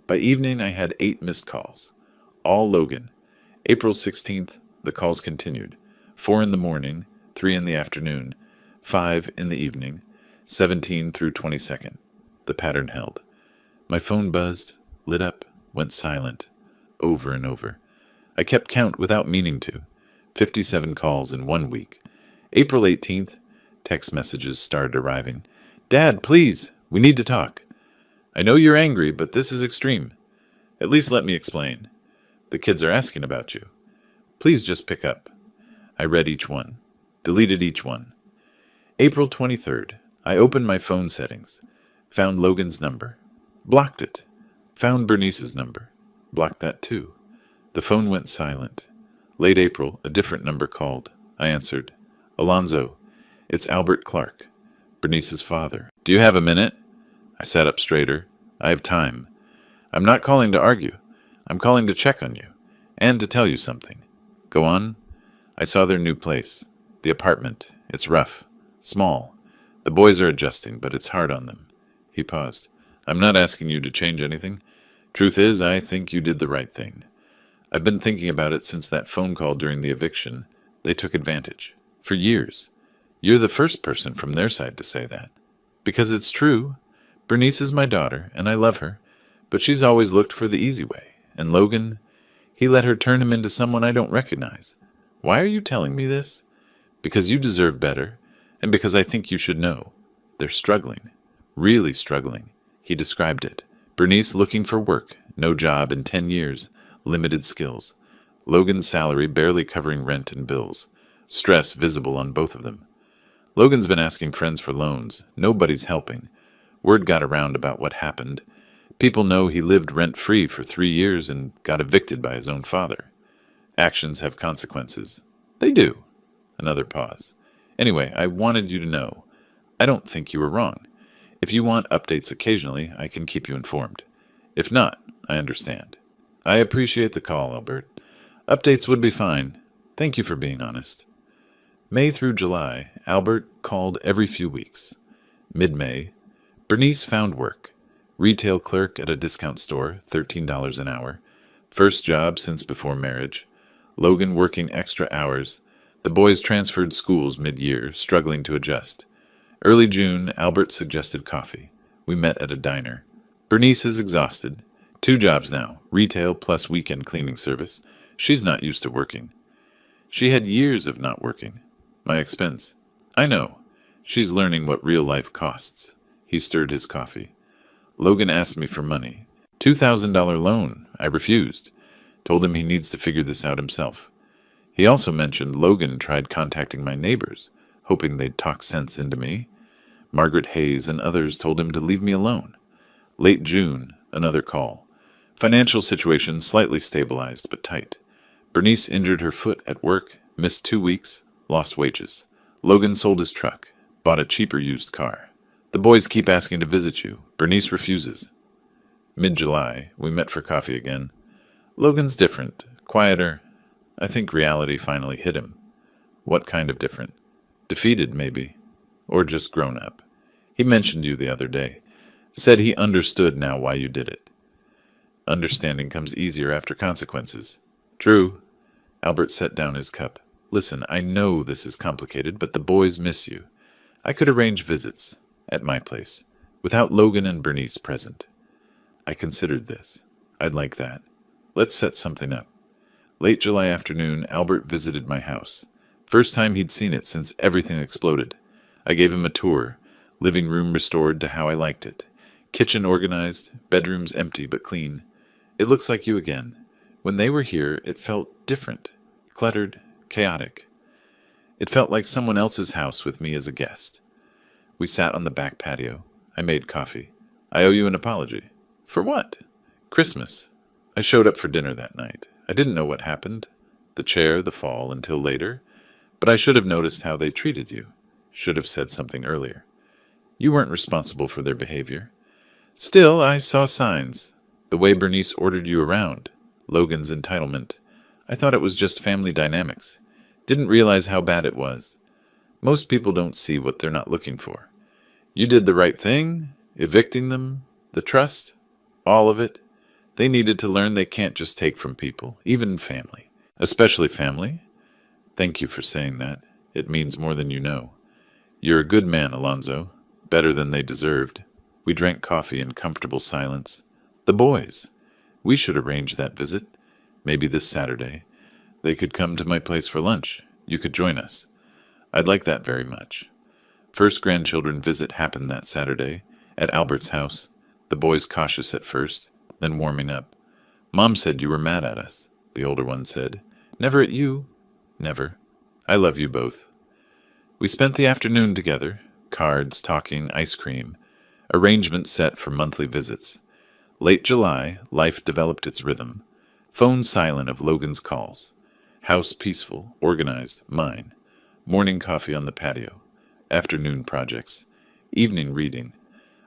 By evening, I had 8 missed calls. All Logan. April 16th, the calls continued. 4 in the morning, 3 in the afternoon, 5 in the evening, 17 through 22nd. The pattern held. My phone buzzed, lit up, went silent, over and over. I kept count without meaning to. 57 calls in 1 week. April 18th, text messages started arriving. Dad, please, we need to talk. I know you're angry, but this is extreme. At least let me explain. The kids are asking about you. Please just pick up. I read each one, deleted each one. April 23rd, I opened my phone settings, found Logan's number, blocked it, found Bernice's number, blocked that too. The phone went silent. Late April, a different number called. I answered. Alonzo, it's Albert Clark, Bernice's father. Do you have a minute? I sat up straighter. I have time. I'm not calling to argue. I'm calling to check on you, and to tell you something. Go on. I saw their new place. The apartment. It's rough. Small. The boys are adjusting, but it's hard on them. He paused. I'm not asking you to change anything. Truth is, I think you did the right thing. I've been thinking about it since that phone call during the eviction. They took advantage. For years. You're the first person from their side to say that. Because it's true. Bernice is my daughter, and I love her, but she's always looked for the easy way. And Logan, he let her turn him into someone I don't recognize. Why are you telling me this? Because you deserve better, and because I think you should know. They're struggling. Really struggling. He described it. Bernice looking for work, no job in 10 years, limited skills. Logan's salary barely covering rent and bills. Stress visible on both of them. Logan's been asking friends for loans. Nobody's helping. Word got around about what happened. People know he lived rent-free for 3 years and got evicted by his own father. Actions have consequences. They do. Another pause. Anyway, I wanted you to know. I don't think you were wrong. If you want updates occasionally, I can keep you informed. If not, I understand. I appreciate the call, Albert. Updates would be fine. Thank you for being honest. May through July, Albert called every few weeks. Mid-May, Bernice found work. Retail clerk at a discount store, $13 an hour. First job since before marriage. Logan working extra hours. The boys transferred schools mid-year, struggling to adjust. Early June, Albert suggested coffee. We met at a diner. Bernice is exhausted. 2 jobs now, retail plus weekend cleaning service. She's not used to working. She had years of not working. My expense. I know. She's learning what real life costs. He stirred his coffee. Logan asked me for money. $2,000 loan. I refused. Told him he needs to figure this out himself. He also mentioned Logan tried contacting my neighbors, hoping they'd talk sense into me. Margaret Hayes and others told him to leave me alone. Late June, another call. Financial situation slightly stabilized, but tight. Bernice injured her foot at work, missed 2 weeks, lost wages. Logan sold his truck, bought a cheaper used car. The boys keep asking to visit you. Bernice refuses. Mid-July, we met for coffee again. Logan's different, quieter. I think reality finally hit him. What kind of different? Defeated, maybe. Or just grown up. He mentioned you the other day. Said he understood now why you did it. Understanding comes easier after consequences. True. Albert set down his cup. Listen, I know this is complicated, but the boys miss you. I could arrange visits, at my place, without Logan and Bernice present. I considered this. I'd like that. Let's set something up. Late July afternoon, Albert visited my house. First time he'd seen it since everything exploded. I gave him a tour. Living room restored to how I liked it. Kitchen organized, bedrooms empty but clean. It looks like you again. When they were here, it felt different, cluttered, chaotic. It felt like someone else's house with me as a guest. We sat on the back patio. I made coffee. I owe you an apology. For what? Christmas. I showed up for dinner that night. I didn't know what happened. The chair, the fall, until later. But I should have noticed how they treated you. Should have said something earlier. You weren't responsible for their behavior. Still, I saw signs. The way Bernice ordered you around. Logan's entitlement. I thought it was just family dynamics. Didn't realize how bad it was. Most people don't see what they're not looking for. You did the right thing, evicting them, the trust, all of it. They needed to learn they can't just take from people, even family. Especially family. Thank you for saying that. It means more than you know. You're a good man, Alonzo. Better than they deserved. We drank coffee in comfortable silence. The boys. We should arrange that visit. Maybe this Saturday. They could come to my place for lunch. You could join us. I'd like that very much. First grandchildren visit happened that Saturday, at Albert's house. The boys cautious at first, then warming up. Mom said you were mad at us, the older one said. Never at you. Never. I love you both. We spent the afternoon together. Cards, talking, ice cream. Arrangements set for monthly visits. Late July, life developed its rhythm. Phone silent of Logan's calls. House peaceful, organized, mine. Morning coffee on the patio. Afternoon projects. Evening reading.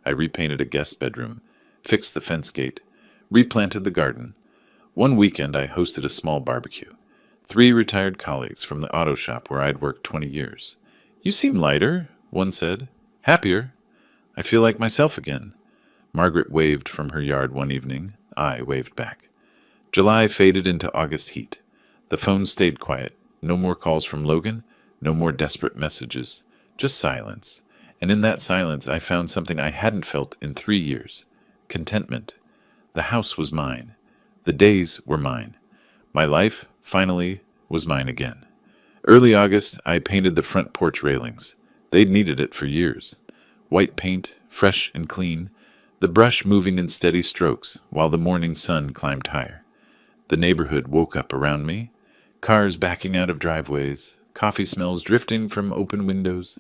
I repainted a guest bedroom. Fixed the fence gate. Replanted the garden. One weekend I hosted a small barbecue. 3 retired colleagues from the auto shop where I'd worked 20 years. You seem lighter, one said. Happier. I feel like myself again. Margaret waved from her yard one evening. I waved back. July faded into August heat. The phone stayed quiet. No more calls from Logan. No more desperate messages. Just silence. And in that silence I found something I hadn't felt in 3 years. Contentment. The house was mine. The days were mine. My life, finally, was mine again. Early August, I painted the front porch railings. They'd needed it for years. White paint, fresh and clean, the brush moving in steady strokes while the morning sun climbed higher. The neighborhood woke up around me. Cars backing out of driveways, coffee smells drifting from open windows.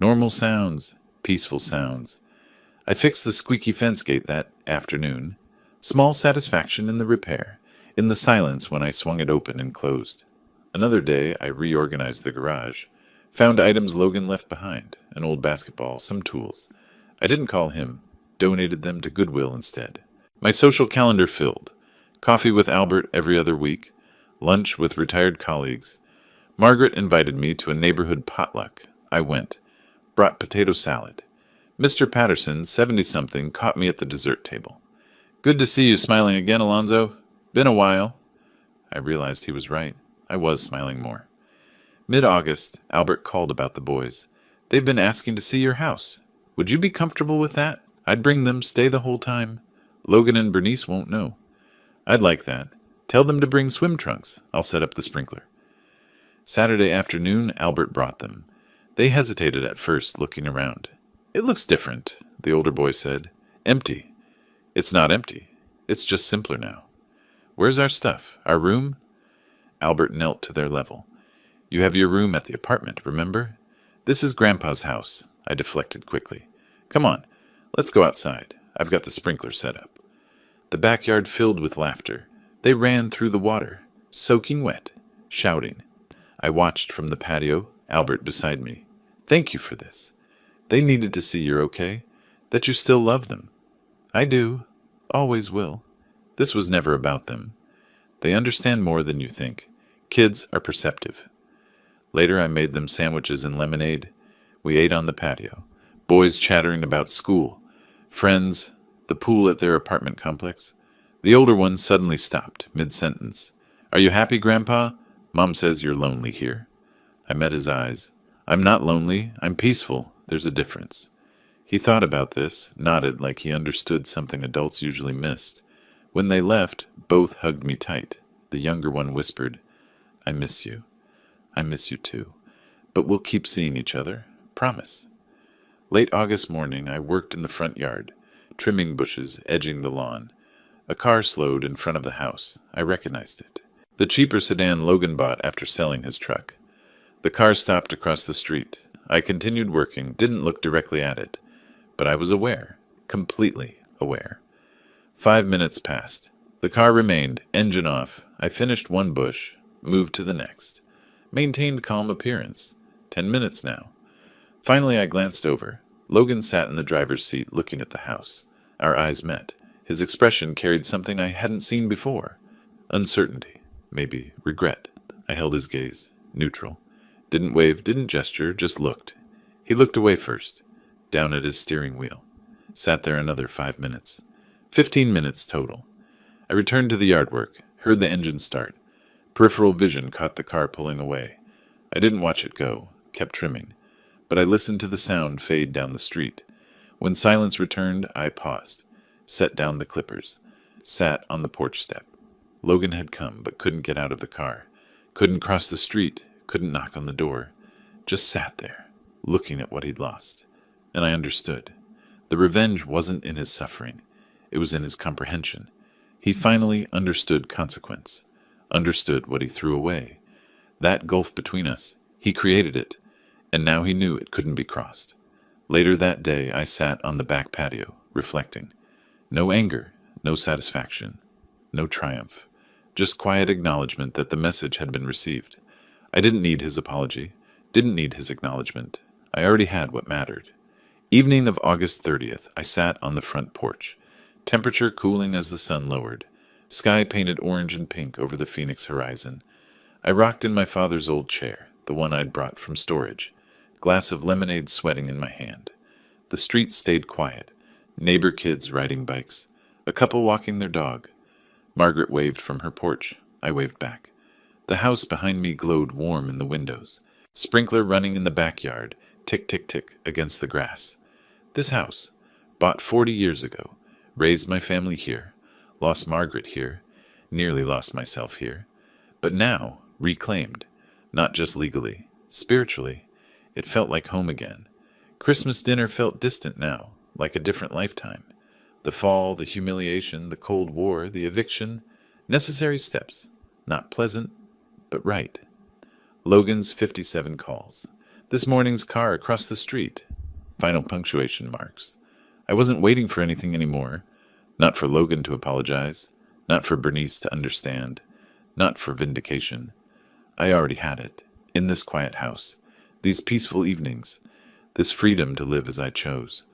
Normal sounds, peaceful sounds. I fixed the squeaky fence gate that afternoon. Small satisfaction in the repair, in the silence when I swung it open and closed. Another day, I reorganized the garage. Found items Logan left behind, an old basketball, some tools. I didn't call him, donated them to Goodwill instead. My social calendar filled. Coffee with Albert every other week. Lunch with retired colleagues. Margaret invited me to a neighborhood potluck. I went. Brought potato salad. Mr. Patterson, 70-something, caught me at the dessert table. Good to see you smiling again, Alonzo. Been a while. I realized he was right. I was smiling more. Mid-August, Albert called about the boys. They've been asking to see your house. Would you be comfortable with that? I'd bring them, stay the whole time. Logan and Bernice won't know. I'd like that. Tell them to bring swim trunks. I'll set up the sprinkler. Saturday afternoon, Albert brought them. They hesitated at first, looking around. It looks different, the older boy said. Empty. It's not empty. It's just simpler now. Where's our stuff? Our room? Albert knelt to their level. You have your room at the apartment, remember? This is Grandpa's house. I deflected quickly. Come on, let's go outside. I've got the sprinkler set up. The backyard filled with laughter. They ran through the water, soaking wet, shouting. I watched from the patio, Albert beside me. Thank you for this. They needed to see you're okay, that you still love them. I do. Always will. This was never about them. They understand more than you think. Kids are perceptive. Later, I made them sandwiches and lemonade. We ate on the patio. Boys chattering about school, friends, the pool at their apartment complex. The older one suddenly stopped, mid-sentence. "Are you happy, Grandpa? Mom says you're lonely here." I met his eyes. "I'm not lonely. I'm peaceful. There's a difference." He thought about this, nodded like he understood something adults usually missed. When they left, both hugged me tight. The younger one whispered, "I miss you. I miss you too. But we'll keep seeing each other. Promise." Late August morning, I worked in the front yard, trimming bushes, edging the lawn. A car slowed in front of the house. I recognized it. The cheaper sedan Logan bought after selling his truck. The car stopped across the street. I continued working, didn't look directly at it. But I was aware, completely aware. 5 minutes passed. The car remained, engine off. I finished one bush, moved to the next. Maintained calm appearance. 10 minutes now. Finally, I glanced over. Logan sat in the driver's seat looking at the house. Our eyes met. His expression carried something I hadn't seen before. Uncertainty. Maybe regret. I held his gaze. Neutral. Didn't wave, didn't gesture, just looked. He looked away first. Down at his steering wheel. Sat there another 5 minutes. 15 minutes total. I returned to the yard work. Heard the engine start. Peripheral vision caught the car pulling away. I didn't watch it go. Kept trimming. But I listened to the sound fade down the street. When silence returned, I paused. Set down the clippers. Sat on the porch step. Logan had come, but couldn't get out of the car. Couldn't cross the street. Couldn't knock on the door. Just sat there, looking at what he'd lost. And I understood. The revenge wasn't in his suffering. It was in his comprehension. He finally understood consequence. Understood what he threw away. That gulf between us, he created it. And now he knew it couldn't be crossed. Later that day, I sat on the back patio, reflecting. No anger, no satisfaction, no triumph. Just quiet acknowledgement that the message had been received. I didn't need his apology, didn't need his acknowledgement. I already had what mattered. Evening of August 30th, I sat on the front porch. Temperature cooling as the sun lowered. Sky painted orange and pink over the Phoenix horizon. I rocked in my father's old chair, the one I'd brought from storage. Glass of lemonade sweating in my hand. The street stayed quiet. Neighbor kids riding bikes. A couple walking their dog. Margaret waved from her porch. I waved back. The house behind me glowed warm in the windows. Sprinkler running in the backyard, tick, tick, tick, against the grass. This house, bought 40 years ago, raised my family here, lost Margaret here, nearly lost myself here, but now reclaimed, not just legally, spiritually. It felt like home again. Christmas dinner felt distant now, like a different lifetime. The fall, the humiliation, the Cold War, the eviction, necessary steps, not pleasant, but right. Logan's 57 calls. This morning's car across the street. Final punctuation marks. I wasn't waiting for anything anymore. Not for Logan to apologize. Not for Bernice to understand. Not for vindication. I already had it. In this quiet house. These peaceful evenings. This freedom to live as I chose.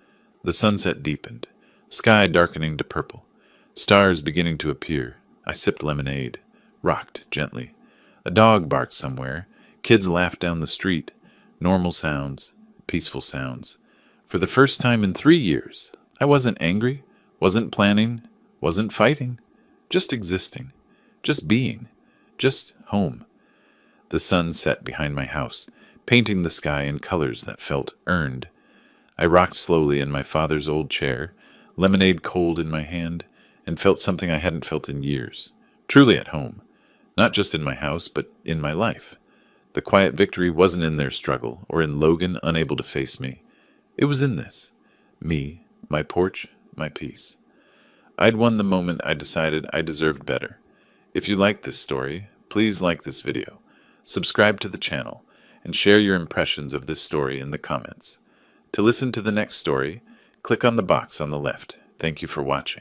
The sunset deepened. Sky darkening to purple. Stars beginning to appear. I sipped lemonade. Rocked gently. A dog barked somewhere. Kids laughed down the street. Normal sounds. Peaceful sounds. For the first time in 3 years, I wasn't angry, wasn't planning, wasn't fighting. Just existing. Just being. Just home. The sun set behind my house, painting the sky in colors that felt earned. I rocked slowly in my father's old chair, lemonade cold in my hand, and felt something I hadn't felt in years. Truly at home. Not just in my house, but in my life. The quiet victory wasn't in their struggle, or in Logan unable to face me. It was in this. Me, my porch, my peace. I'd won the moment I decided I deserved better. If you like this story, please like this video, subscribe to the channel, and share your impressions of this story in the comments. To listen to the next story, click on the box on the left. Thank you for watching.